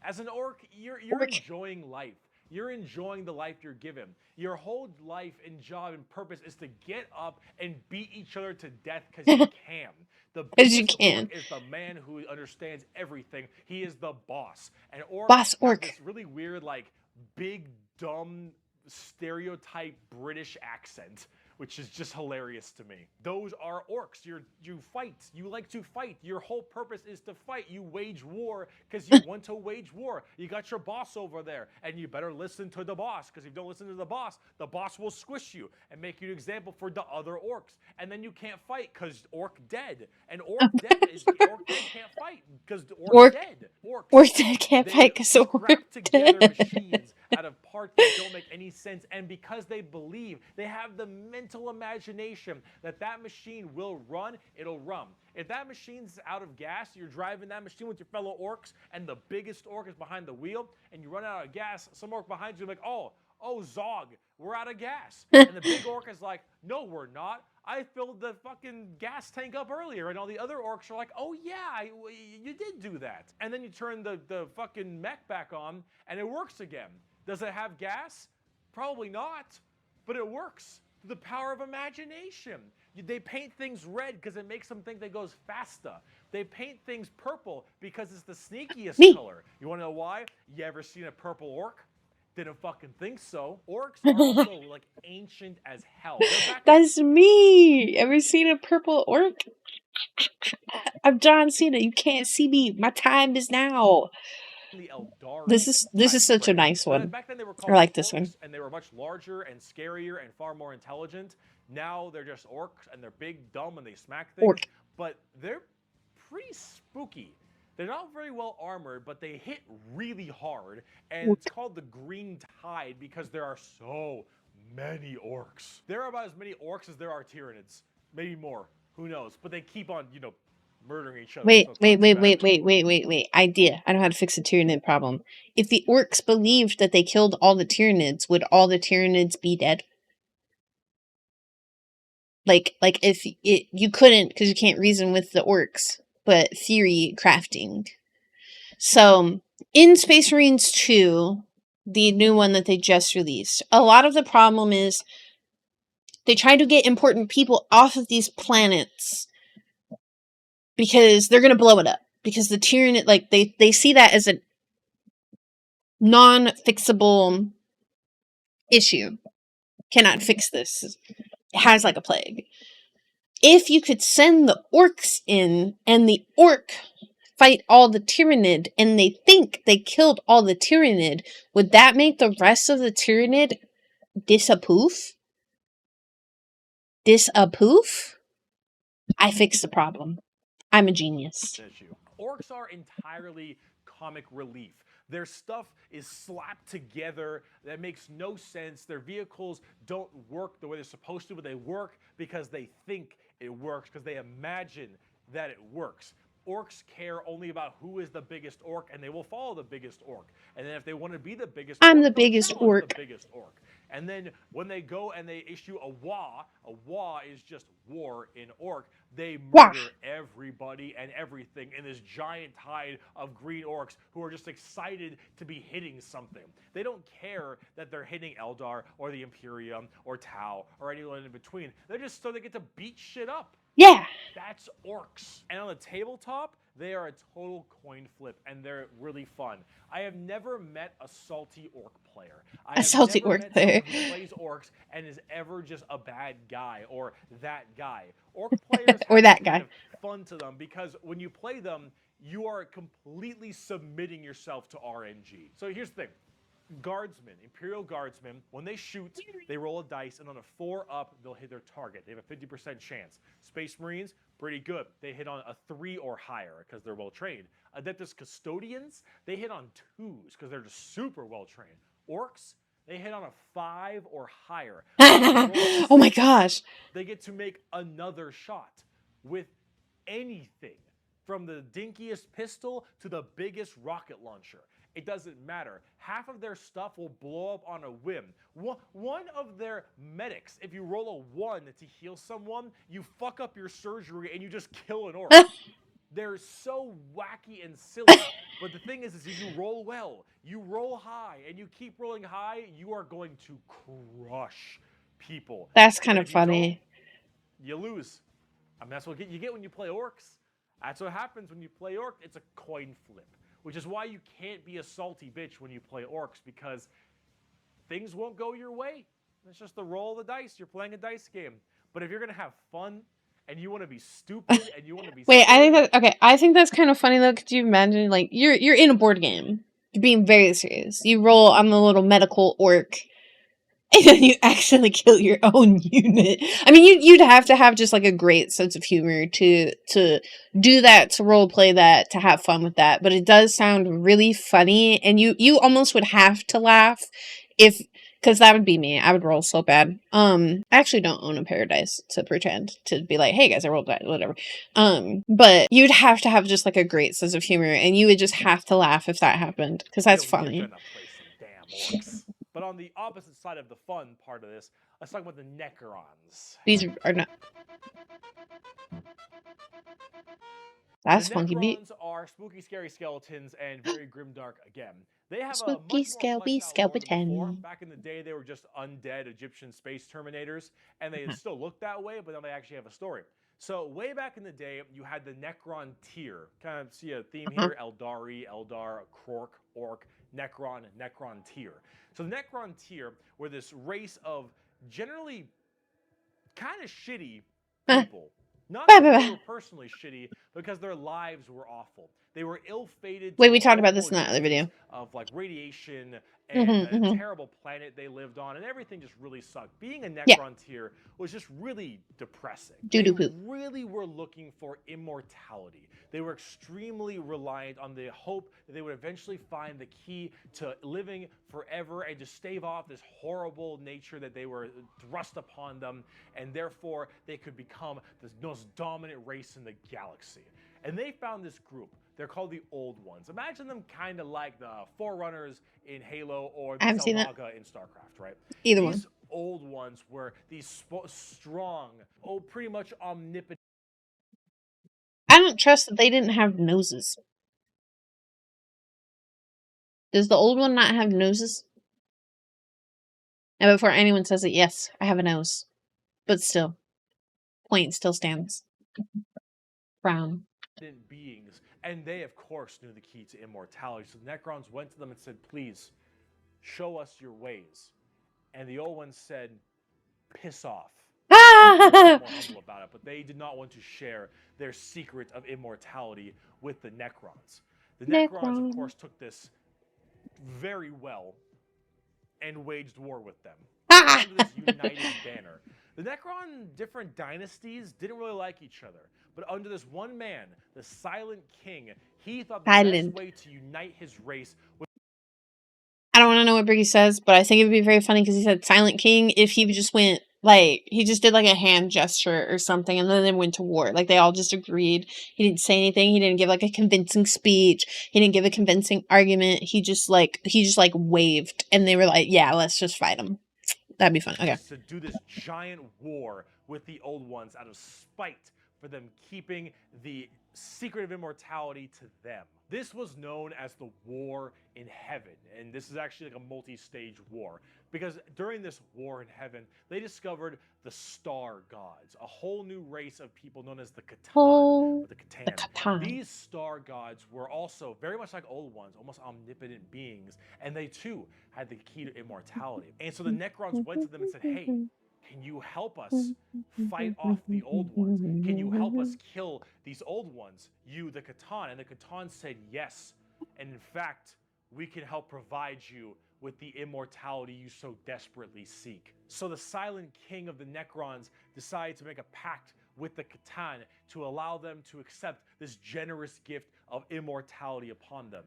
S2: As an orc, you're enjoying life. You're enjoying the life you're given. Your whole life and job and purpose is to get up and beat each other to death because you can. The biggest orc is the man who understands everything. He is the boss. And orcs have this really weird, like, big, dumb, stereotype British accent, which is just hilarious to me. Those are orcs. You fight. You like to fight. Your whole purpose is to fight. You wage war because you want to wage war. You got your boss over there, and you better listen to the boss, because if you don't listen to the boss will squish you and make you an example for the other orcs. And then you can't fight because orc dead. And orc dead is orc dead can't fight because orc dead.
S1: Orc dead can't fight because orc
S2: together machines out of parts that don't make any sense, and because they believe, they have the mental imagination that that machine will run, it'll run. If that machine's out of gas, you're driving that machine with your fellow orcs, and the biggest orc is behind the wheel, and you run out of gas, some orc behind you is like, oh, Zog, we're out of gas. And the big orc is like, no, we're not. I filled the fucking gas tank up earlier. And all the other orcs are like, oh yeah, you did do that. And then you turn the fucking mech back on, and it works again. Does it have gas? Probably not, but it works. The power of imagination. They paint things red because it makes them think they goes faster. They paint things purple because it's the sneakiest color. You want to know why? You ever seen a purple orc? Didn't fucking think so. Orcs are also like ancient as hell.
S1: That's me. Ever seen a purple orc? I'm John Cena. You can't see me. My time is now.
S2: The eldar.
S1: This is such a nice one.
S2: Back then they were called
S1: I like this one.
S2: And they were much larger and scarier and far more intelligent. Now they're just orcs, and they're big, dumb, and they smack things. But they're pretty spooky. They're not very well armored, but they hit really hard, and it's called the Green Tide because there are so many orcs. There are about as many orcs as there are tyrannids, maybe more. Who knows? But they keep on, murdering each other.
S1: Wait,
S2: so it's
S1: wait,
S2: not too
S1: wait,
S2: bad.
S1: wait, wait, wait, wait, wait. Idea. I know how to fix a tyrannid problem. If the orcs believed that they killed all the tyrannids, would all the tyrannids be dead? Like if you couldn't, because you can't reason with the orcs, but theory crafting. So, in Space Marines 2, the new one that they just released, a lot of the problem is they try to get important people off of these planets because they're going to blow it up. Because the Tyrannid, like, they see that as a non-fixable issue. Cannot fix this. It has like a plague. If you could send the orcs in, and the orc fight all the Tyrannid, and they think they killed all the Tyrannid, would that make the rest of the Tyrannid disapprove? Disapprove? I fixed the problem. I'm a genius.
S2: Issue. Orcs are entirely comic relief. Their stuff is slapped together that makes no sense. Their vehicles don't work the way they're supposed to, but they work because they think it works, because they imagine that it works. Orcs care only about who is the biggest orc, and they will follow the biggest orc. And then if they want to be the biggest
S1: I'm
S2: orc,
S1: the
S2: they'll
S1: biggest
S2: challenge
S1: orc.
S2: the biggest orc. And then when they go and they issue a wa is just war in orc, they murder everybody and everything in this giant tide of green orcs who are just excited to be hitting something. They don't care that they're hitting Eldar or the Imperium or Tau or anyone in between. They're just so they get to beat shit up.
S1: Yeah.
S2: That's orcs. And on the tabletop, they are a total coin flip, and they're really fun. I have never met a salty orc player. I have
S1: salty
S2: never
S1: orc
S2: met
S1: player.
S2: someone who plays orcs and is ever just a bad guy or that guy. Orc players
S1: Or
S2: have
S1: that
S2: this
S1: guy.
S2: kind of fun to them because when you play them, you are completely submitting yourself to RNG. So here's the thing. Guardsmen, Imperial Guardsmen, when they shoot, they roll a dice, and on a 4 up, they'll hit their target. They have a 50% chance. Space Marines, pretty good. They hit on a 3 or higher because they're well trained. Adeptus Custodians, they hit on 2s because they're just super well trained. Orcs, they hit on a 5 or higher.
S1: Oh my gosh.
S2: They get to make another shot with anything, from the dinkiest pistol to the biggest rocket launcher. It doesn't matter. Half of their stuff will blow up on a whim. One of their medics, if you roll a 1 to heal someone, you fuck up your surgery and you just kill an orc. They're so wacky and silly. But the thing is if you roll well, you roll high, and you keep rolling high, you are going to crush people.
S1: That's kind
S2: But
S1: of
S2: if you don't,
S1: funny.
S2: you lose. I mean, that's what you get when you play orcs. That's what happens when you play orc. It's a coin flip. Which is why you can't be a salty bitch when you play orcs, because things won't go your way. It's just the roll of the dice. You're playing a dice game. But if you're going to have fun and you want to be stupid and you want to be
S1: Wait, I think
S2: silly,
S1: that okay. I think that's kind of funny though. Could you imagine, like, you're in a board game, you're being very serious. You roll on the little medical orc, and then you accidentally kill your own unit. I mean, you'd have to have just like a great sense of humor to do that, to role play that, to have fun with that. But it does sound really funny, and you almost would have to laugh if, because that would be me. I would roll so bad. I actually don't own a paradise to pretend to be like, hey guys, I rolled that, whatever. But you'd have to have just like a great sense of humor, and you would just have to laugh if that happened, because that's funny.
S2: You're gonna play some damn orcs. But on the opposite side of the fun part of this, let's talk about the necrons.
S1: These are not. That's
S2: The
S1: funky beat.
S2: necrons are spooky, scary skeletons and very grimdark again. They have a
S1: Spooky,
S2: much more
S1: scalpy
S2: fleshed out lore than before.
S1: skeleton.
S2: Back in the day, they were just undead Egyptian space terminators, and they still look that way, but then they actually have a story. So way back in the day, you had the necron tier. Kind of see a theme here: Eldari, Eldar, Krork, Orc, Necron, Necron tier. So the necron tier were this race of generally kind of shitty people. Not because they were personally shitty, because their lives were awful. They were ill-fated.
S1: Wait, we talked about this in that other video.
S2: Of like radiation and a
S1: Mm-hmm.
S2: terrible planet they lived on, and everything just really sucked. Being a
S1: Yeah.
S2: necron was just really depressing.
S1: Doo
S2: They
S1: doo poop.
S2: really were looking for immortality. They were extremely reliant on the hope that they would eventually find the key to living forever and to stave off this horrible nature that they were thrust upon them, and therefore they could become the most dominant race in the galaxy. And they found this group. They're called the Old Ones. Imagine them kind of like the Forerunners in Halo or
S1: I
S2: the
S1: haven't seen it.
S2: 𝑓𝑛𝑇𝑅 in StarCraft, right?
S1: Either
S2: These
S1: one.
S2: Old Ones were these strong, pretty much omnipotent.
S1: I don't trust that they didn't have noses. Does the old one not have noses? Now, before anyone says it, yes, I have a nose. But still, point still stands. Brown.
S2: Beings, and they of course knew the key to immortality. So the Necrons went to them and said, please show us your ways. And the Old Ones said, piss off. More humble about it, but they did not want to share their secret of immortality with the Necrons. The Necrons of course took this very well and waged war with them under this united banner. The Necron different dynasties didn't really like each other, but under this one man, the Silent King, he thought the best way to unite his race was.
S1: I don't want to know what Briggy says, but I think it would be very funny because he said Silent King if he just went, like, he just did like a hand gesture or something and then they went to war. Like, they all just agreed. He didn't say anything. He didn't give like a convincing speech. He didn't give a convincing argument. He just waved and they were like, yeah, let's just fight him. That'd be fun. Okay.
S2: To do this giant war with the Old Ones out of spite for them keeping the secret of immortality to them. This was known as the War in Heaven, and this is actually like a multi-stage war, because during this war in heaven, they discovered the Star Gods, a whole new race of people known as the C'tan, or the C'tan. These Star Gods were also very much like Old Ones, almost omnipotent beings, and they too had the key to immortality. And so the Necrons went to them and said, hey, can you help us fight off the Old Ones? Can you help us kill these Old Ones, you, the C'tan? And the C'tan said yes. And in fact, we can help provide you with the immortality you so desperately seek. So the Silent King of the Necrons decided to make a pact with the C'tan to allow them to accept this generous gift of immortality upon them.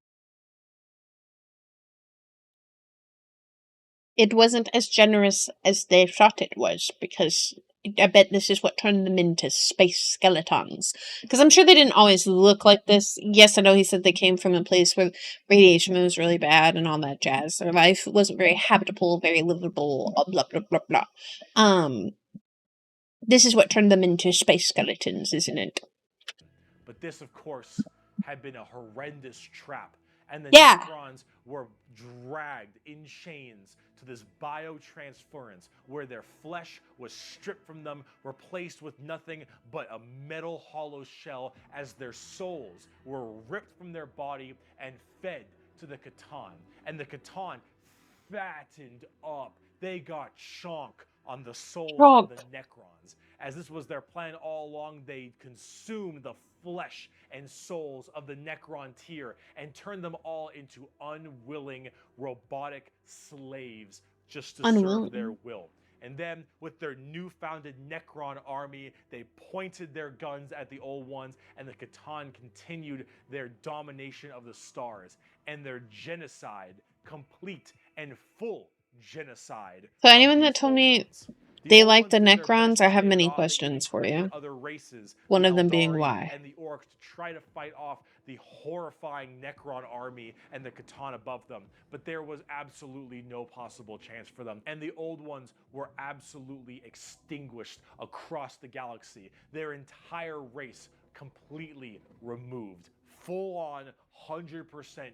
S1: It wasn't as generous as they thought it was, because I bet this is what turned them into space skeletons. Because I'm sure they didn't always look like this. Yes, I know he said they came from a place where radiation was really bad and all that jazz. Their life wasn't very habitable, very livable, blah, blah, blah, blah. This is what turned them into space skeletons, isn't it?
S2: But this, of course, had been a horrendous trap. And the Necrons were dragged in chains to this biotransference where their flesh was stripped from them, replaced with nothing but a metal hollow shell, as their souls were ripped from their body and fed to the C'tan. And the C'tan fattened up. They got chonk on the souls of the Necrons. As this was their plan all along, they consumed the flesh and souls of the Necron tier and turned them all into unwilling robotic slaves just to serve their will. And then, with their new-founded Necron army, they pointed their guns at the Old Ones, and the C'tan continued their domination of the stars and their genocide, complete and full genocide.
S1: So anyone that told me they like the Necrons, I have many questions for you.
S2: Other races,
S1: one of them being why.
S2: And the orcs, to try to fight off the horrifying Necron army and the C'tan above them. But there was absolutely no possible chance for them. And the Old Ones were absolutely extinguished across the galaxy. Their entire race completely removed. Full-on 100%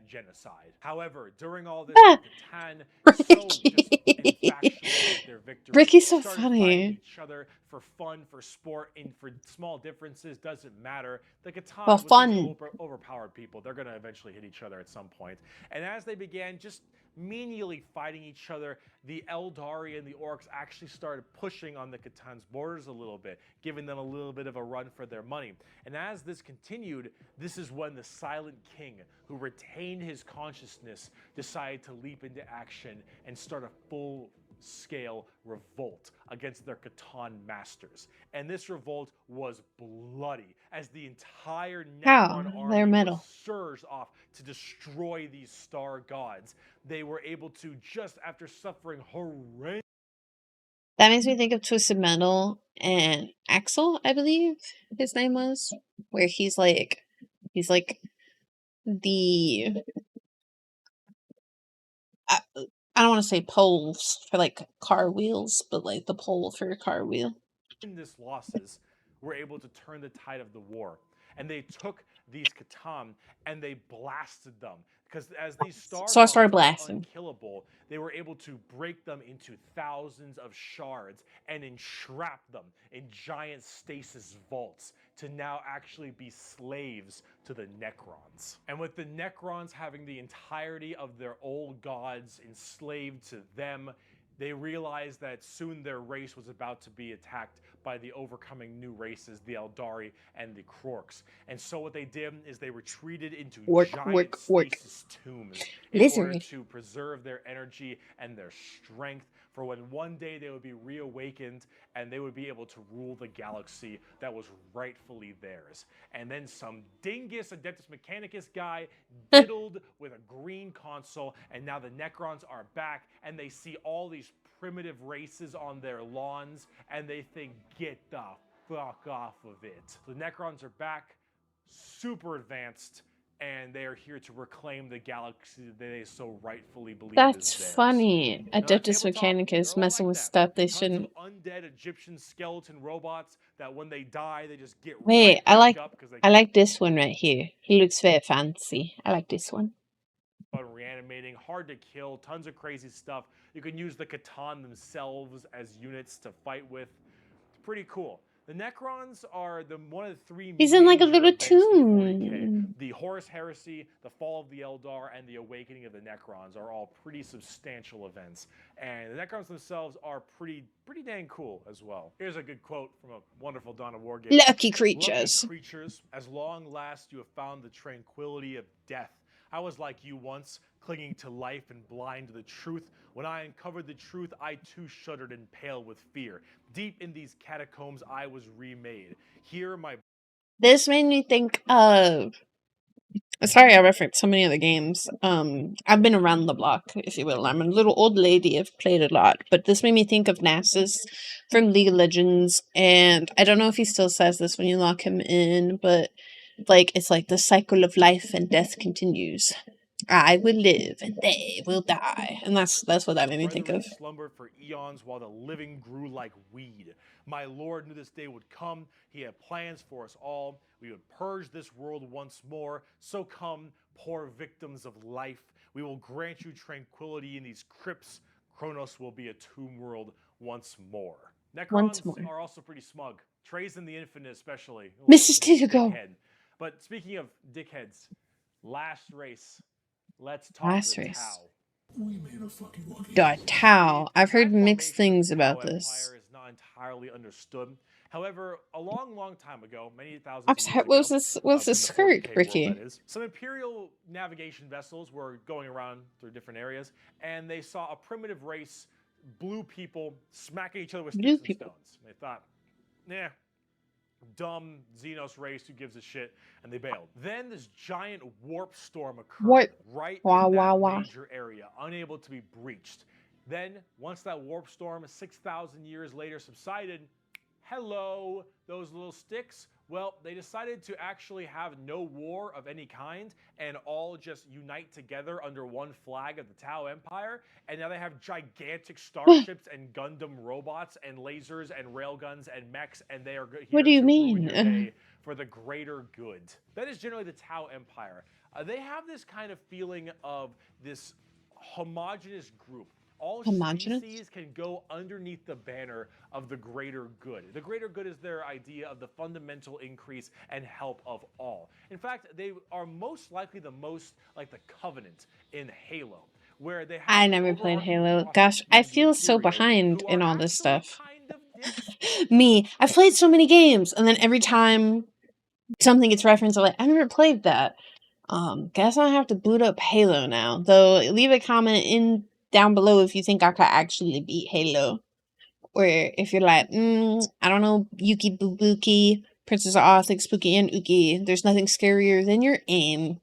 S2: genocide. However, during all this, the C'tan, so just infatuated with their victory,
S1: Ricky's so
S2: started
S1: funny.
S2: fighting each other for fun, for sport, and for small differences. Doesn't matter. The C'tan, with these overpowered people, they're going to eventually hit each other at some point. And as they began just menially fighting each other, the Eldari and the orcs actually started pushing on the C'tan's borders a little bit, giving them a little bit of a run for their money. And as this continued, this is when the Silent King, who retained his consciousness, decided to leap into action and start a full-scale revolt against their C'tan masters. And this revolt was bloody, as the entire Necron
S1: They're
S2: army
S1: metal.
S2: was surged off to destroy these star gods. They were able to, just after suffering horrendous...
S1: That makes me think of Twisted Metal and Axel, I believe his name was, where he's like the I, I don't want to say poles for like car wheels, but like the pole for a car wheel.
S2: losses were able to turn the tide of the war. And they took these C'tan and they blasted them. Because as these star
S1: So I started
S2: gods are
S1: blasting.
S2: unkillable, they were able to break them into thousands of shards and entrap them in giant stasis vaults to now actually be slaves to the Necrons. And with the Necrons having the entirety of their old gods enslaved to them, they realized that soon their race was about to be attacked by the overcoming new races, the Eldari and the Orks. And so what they did is they retreated into giant stasis tombs in order to preserve their energy and their strength for when one day they would be reawakened and they would be able to rule the galaxy that was rightfully theirs. And then some dingus Adeptus Mechanicus guy diddled with a green console, and now the Necrons are back, and they see all these primitive races on their lawns, and they think, get the fuck off of it. The Necrons are back, super advanced, and they are here to reclaim the galaxy that they so rightfully believe
S1: That's
S2: is theirs.
S1: funny.
S2: Now,
S1: Adeptus
S2: tabletop,
S1: Mechanicus
S2: they're all
S1: messing
S2: like
S1: with
S2: that.
S1: stuff they
S2: Tons
S1: shouldn't.
S2: of undead Egyptian skeleton robots that when they die, they just get
S1: Wait,
S2: right back up because they
S1: I like this one right here. He looks very fancy. I like this one.
S2: reanimating, hard to kill, tons of crazy stuff. You can use the C'tan themselves as units to fight with. It's pretty cool. The Necrons are one of the three
S1: He's in like a
S2: major
S1: little
S2: events in 40K.
S1: tomb.
S2: The Horus Heresy, the Fall of the Eldar, and the Awakening of the Necrons are all pretty substantial events. And the Necrons themselves are pretty dang cool as well. Here's a good quote from a wonderful Dawn of War game.
S1: Lucky creatures.
S2: Lucky creatures, as long last you have found the tranquility of death. I was like you once, clinging to life and blind to the truth. When I uncovered the truth, I too shuddered and paled with fear. Deep in these catacombs, I was remade. Here, my...
S1: This made me think of... Sorry, I referenced so many other games. I've been around the block, if you will. I'm a little old lady. I've played a lot. But this made me think of Nasus from League of Legends. And I don't know if he still says this when you lock him in, but like it's like the cycle of life and death continues. I will live and they will die. And that's what that made me think of.
S2: slumbered for eons while the living grew like weed. My Lord knew this day would come. He had plans for us all. We would purge this world once more. So come, poor victims of life. We will grant you tranquility in these crypts. Kronos will be a tomb world once more. Necrons are also pretty smug. Trays in the Infinite especially.
S1: Mrs. Tigago.
S2: But speaking of dickheads, last race. Let's talk the Tau.
S1: The Tau. I've heard mixed things about this.
S2: Empire is not entirely understood. However, a long time ago, many thousands
S1: I'm
S2: of
S1: sorry,
S2: years ago,
S1: what's the skirt,
S2: 40K
S1: Ricky?
S2: world, that is, some Imperial navigation vessels were going around through different areas, and they saw a primitive race, blue people, smacking each other with sticks and stones. They thought, nah, dumb Xenos race, who gives a shit, and they bailed. Then this giant warp storm occurred right in that major area, unable to be breached. Then, once that warp storm 6,000 years later subsided, hello, those little sticks. Well, they decided to actually have no war of any kind and all just unite together under one flag of the Tau Empire. And now they have gigantic starships and Gundam robots and lasers and railguns and mechs, and they are here to rule your day for the greater good. That is generally the Tau Empire. They have this kind of feeling of this homogenous group. All species can go underneath the banner of the greater good. The greater good is their idea of the fundamental increase and help of all. In fact, they are most likely the most like the Covenant in Halo, where they have
S1: I
S2: an
S1: never played
S2: overarching
S1: Halo.
S2: boss
S1: Gosh, I
S2: named the
S1: feel so
S2: Imperial,
S1: behind
S2: who
S1: in
S2: are
S1: all this
S2: actually
S1: stuff.
S2: kind of dicks.
S1: Me, I've played so many games, and then every time something gets referenced, I'm like, I never played that. Guess I have to boot up Halo now. Though, leave a comment in down below if you think I could actually beat Halo. Or if you're like, I don't know, Yuki Boobuki, Princess of Arthur, Spooky and Uki, there's nothing scarier than your aim.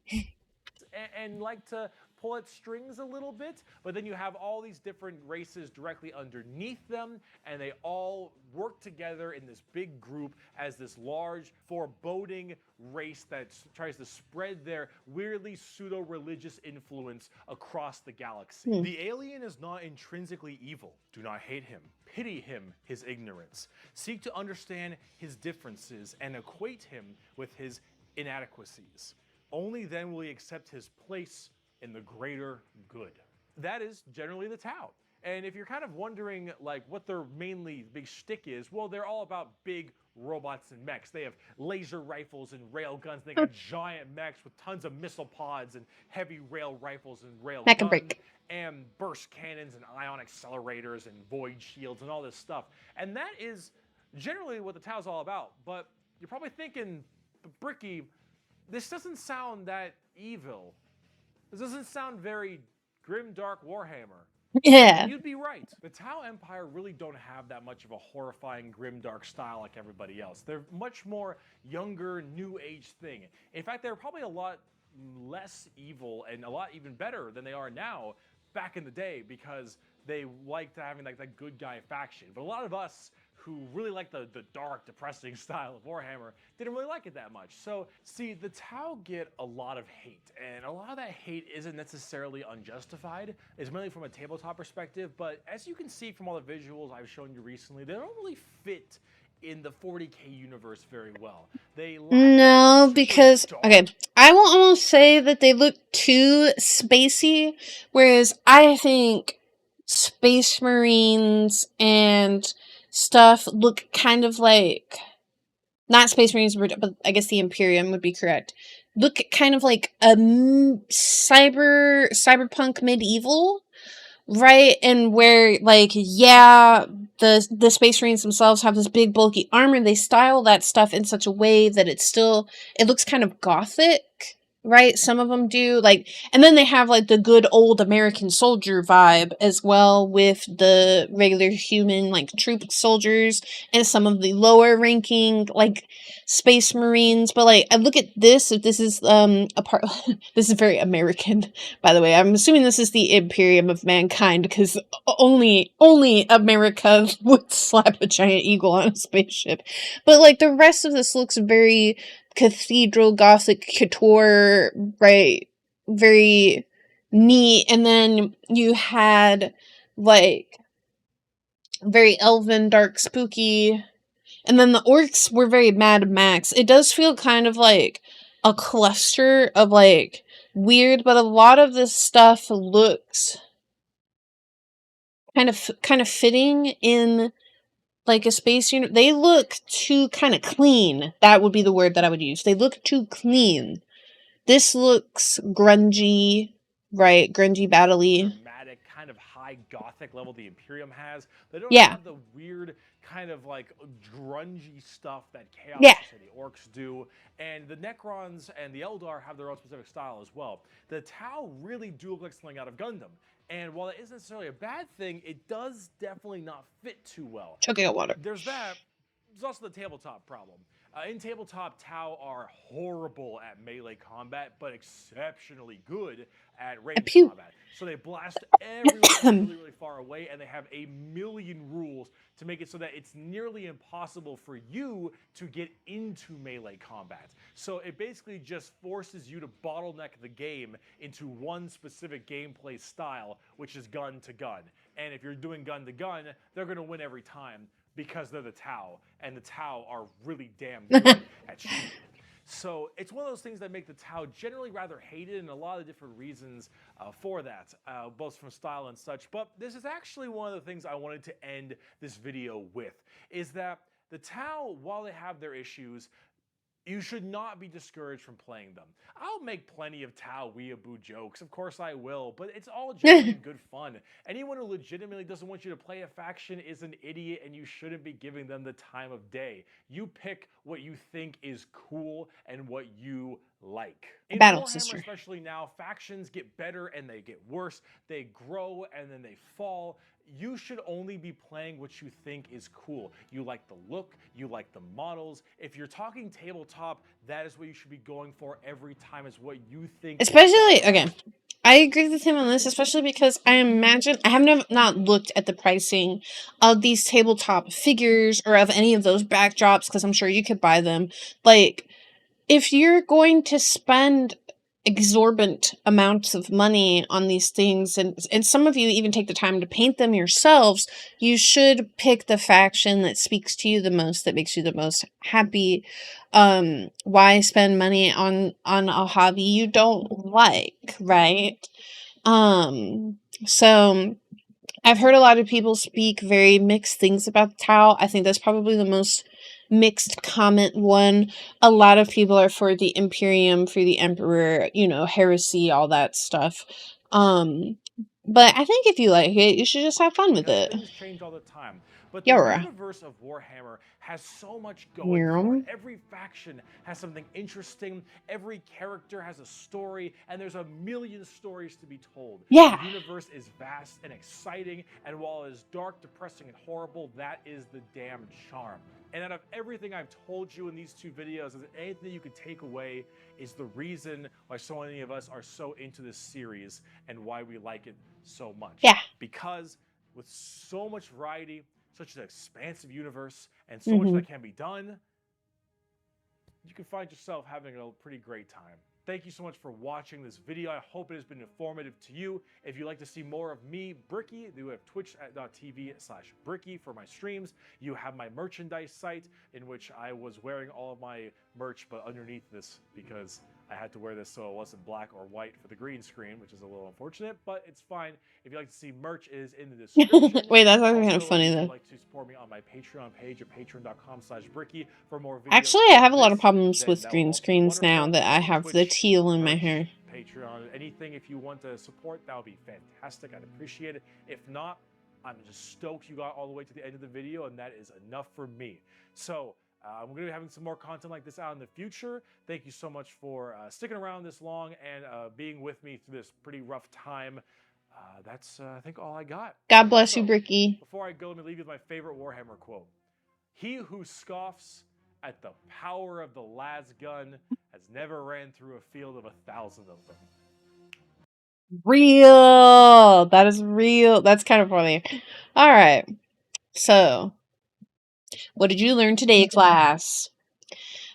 S2: And like to pull at strings a little bit, but then you have all these different races directly underneath them, and they all work together in this big group as this large, foreboding race that tries to spread their weirdly pseudo-religious influence across the galaxy. The alien is not intrinsically evil. Do not hate him. Pity him, his ignorance. Seek to understand his differences and equate him with his inadequacies. Only then will he accept his place in the greater good. That is generally the Tau. And if you're kind of wondering like what their mainly big shtick is, well, they're all about big robots and mechs. They have laser rifles and rail guns. They got giant mechs with tons of missile pods and heavy rail rifles and rail guns and burst cannons and ion accelerators and void shields and all this stuff. And that is generally what the Tau's all about. But you're probably thinking, Bricky, this doesn't sound that evil. This doesn't sound very grimdark Warhammer.
S1: Yeah.
S2: And you'd be right. The Tau Empire really don't have that much of a horrifying grimdark style like everybody else. They're much more younger, new age thing. In fact, they're probably a lot less evil and a lot even better than they are now back in the day, because they liked having like that good guy faction. But a lot of us who really like the dark, depressing style of Warhammer didn't really like it that much. So, see, the Tau get a lot of hate, and a lot of that hate isn't necessarily unjustified. It's mainly from a tabletop perspective, but as you can see from all the visuals I've shown you recently, they don't really fit in the 40k universe very well. They
S1: No, because okay, I will almost say that they look too spacey, whereas I think Space Marines and stuff look kind of like, not Space Marines, but I guess the Imperium would be correct. Look kind of like a cyberpunk medieval. Right, and where, like, yeah, the Space Marines themselves have this big bulky armor, they style that stuff in such a way that it looks kind of gothic, right? Some of them do, like, and then they have, like, the good old American soldier vibe as well with the regular human, like, troop soldiers and some of the lower ranking, like, Space Marines. But, like, I look at this, if this is, a part, this is very American, by the way. I'm assuming this is the Imperium of mankind, because only America would slap a giant eagle on a spaceship. But, like, the rest of this looks very cathedral gothic couture, right? Very neat. And then you had, like, very elven, dark, spooky. And then the orcs were very Mad Max. It does feel kind of like a cluster of, like, weird, but a lot of this stuff looks kind of fitting in, like, a space unit. They look too kind of clean. That would be the word that I would use. They look too clean. This looks grungy, right? Grungy, battle-y.
S2: Dramatic, kind of high gothic level the Imperium has. They don't
S1: Yeah.
S2: have the weird kind of like grungy stuff that Chaos
S1: Yeah.
S2: and the orcs do. And the Necrons and the Eldar have their own specific style as well. The Tau really do look like something out of Gundam. And while it isn't necessarily a bad thing, it does definitely not fit too well.
S1: Choking on water.
S2: There's that. There's also the tabletop problem. In tabletop, Tau are horrible at melee combat, but exceptionally good at ranged combat. So they blast everyone really far away, and they have a million rules to make it so that it's nearly impossible for you to get into melee combat. So it basically just forces you to bottleneck the game into one specific gameplay style, which is gun to gun. And if you're doing gun to gun, they're going to win every time, because they're the Tau, and the Tau are really damn good at shooting. So it's one of those things that make the Tau generally rather hated, and a lot of different reasons for that, both from style and such. But this is actually one of the things I wanted to end this video with, is that the Tau, while they have their issues, you should not be discouraged from playing them. I'll make plenty of Tao weeaboo jokes, of course I will, but it's all genuine and good fun. Anyone who legitimately doesn't want you to play a faction is an idiot, and you shouldn't be giving them the time of day. You pick what you think is cool and what you like. In
S1: Battle
S2: Warhammer,
S1: sister.
S2: especially now, factions get better and they get worse. They grow and then they fall. You should only be playing what you think is cool. You like the look, you like the models. If you're talking tabletop, that is what you should be going for every time, is what you think.
S1: Especially, okay, I agree with him on this, especially because I imagine, I have not looked at the pricing of these tabletop figures or of any of those backdrops, because I'm sure you could buy them. Like, if you're going to spend exorbitant amounts of money on these things, and some of you even take the time to paint them yourselves, you should pick the faction that speaks to you the most, that makes you the most happy. Why spend money on a hobby you don't like, right? So I've heard a lot of people speak very mixed things about Tau. I think that's probably the most mixed comment one. A lot of people are for the Imperium, for the Emperor, you know, heresy, all that stuff. But I think if you like it, you should just have fun with it.
S2: Things change all the time. But the
S1: Yara.
S2: universe of Warhammer has so much going for it. Every faction has something interesting. Every character has a story, and there's a million stories to be told.
S1: Yeah.
S2: The universe is vast and exciting, and while it is dark, depressing, and horrible, that is the damn charm. And out of everything I've told you in these two videos, is anything you could take away is the reason why so many of us are so into this series and why we like it so much.
S1: Yeah.
S2: Because with so much variety, such an expansive universe, and so much that can be done, you can find yourself having a pretty great time. Thank you so much for watching this video. I hope it has been informative to you. If you'd like to see more of me, Bricky, you have twitch.tv/Bricky for my streams. You have my merchandise site, in which I was wearing all of my merch, but underneath this, because I had to wear this so it wasn't black or white for the green screen, which is a little unfortunate, but it's fine. If you'd like to see merch, it is in the description.
S1: Wait, that's actually kind of funny, though.
S2: If you'd like to support me on my Patreon page at patreon.com/Bricky for more videos.
S1: Actually, I have a lot of problems with green screens now that I have the teal in my hair.
S2: Patreon, anything if you want to support, that would be fantastic. I'd appreciate it. If not, I'm just stoked you got all the way to the end of the video, and that is enough for me. So, we're going to be having some more content like this out in the future. Thank you so much for sticking around this long and being with me through this pretty rough time. That's, I think, all I got.
S1: God bless you, Bricky.
S2: Before I go, let me leave you with my favorite Warhammer quote. He who scoffs at the power of the las gun has never ran through a field of 1,000 of them.
S1: Real. That is real. That's kind of funny. All right. So, what did you learn today, class?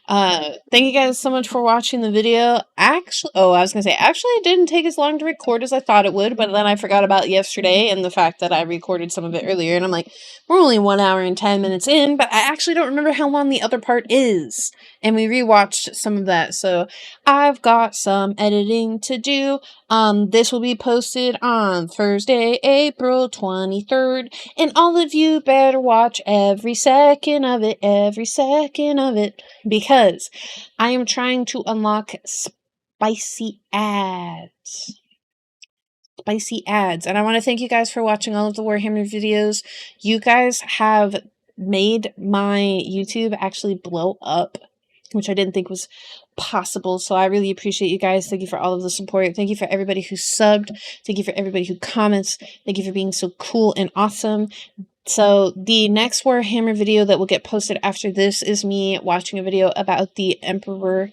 S1: Thank you guys so much for watching the video. Actually, it didn't take as long to record as I thought it would, but then I forgot about yesterday and the fact that I recorded some of it earlier, and I'm like, we're only 1 hour and 10 minutes in, but I actually don't remember how long the other part is, and we rewatched some of that, so I've got some editing to do. This will be posted on Thursday, April 23rd, and all of you better watch every second of it, because I am trying to unlock spicy ads. And I want to thank you guys for watching all of the Warhammer videos. You guys have made my YouTube actually blow up, which I didn't think was possible. So I really appreciate you guys. Thank you for all of the support. Thank you for everybody who subbed. Thank you for everybody who comments. Thank you for being so cool and awesome. So the next Warhammer video that will get posted after this is me watching a video about the Emperor.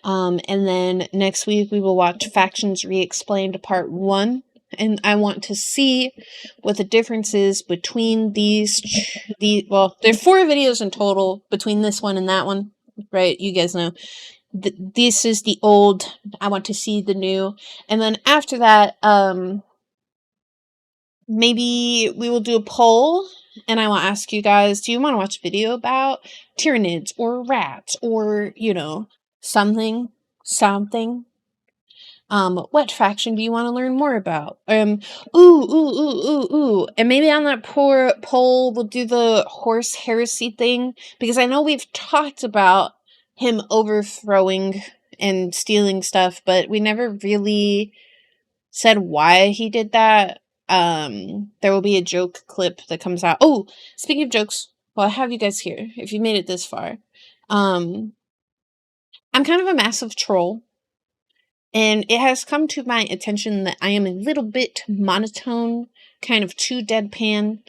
S1: And then next week we will watch Factions Re-Explained Part 1. And I want to see what the difference is between well, there are 4 videos in total between this one and that one, right? You guys know. This is the old. I want to see the new. And then after that, maybe we will do a poll, and I will ask you guys, do you want to watch a video about tyrannids or rats or, you know, something? What faction do you want to learn more about? And maybe on that poll we'll do the horse heresy thing, because I know we've talked about him overthrowing and stealing stuff, but we never really said why he did that. There will be a joke clip that comes out. Oh, speaking of jokes, well, I have you guys here, if you made it this far. I'm kind of a massive troll, and it has come to my attention that I am a little bit monotone, kind of too deadpan.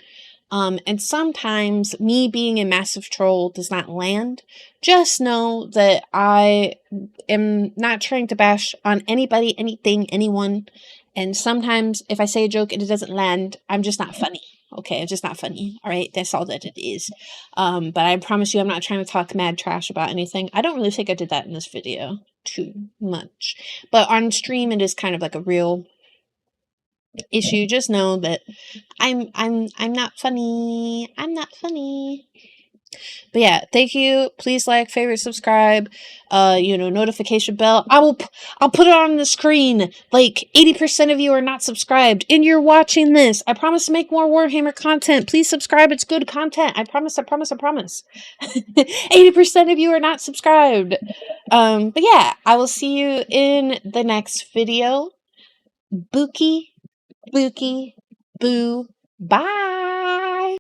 S1: And sometimes me being a massive troll does not land. Just know that I am not trying to bash on anybody, anything, anyone. And sometimes if I say a joke and it doesn't land, I'm just not funny. Okay, I'm just not funny. All right, that's all that it is. But I promise you, I'm not trying to talk mad trash about anything. I don't really think I did that in this video too much. But on stream, it is kind of like a real issue. Just know that I'm not funny. I'm not funny. But yeah, thank you. Please like, favorite, subscribe, notification bell. I'll put it on the screen. Like 80% of you are not subscribed and you're watching this. I promise to make more Warhammer content. Please subscribe. It's good content. I promise. 80% of you are not subscribed. But yeah, I will see you in the next video. Bookie, boo, bye.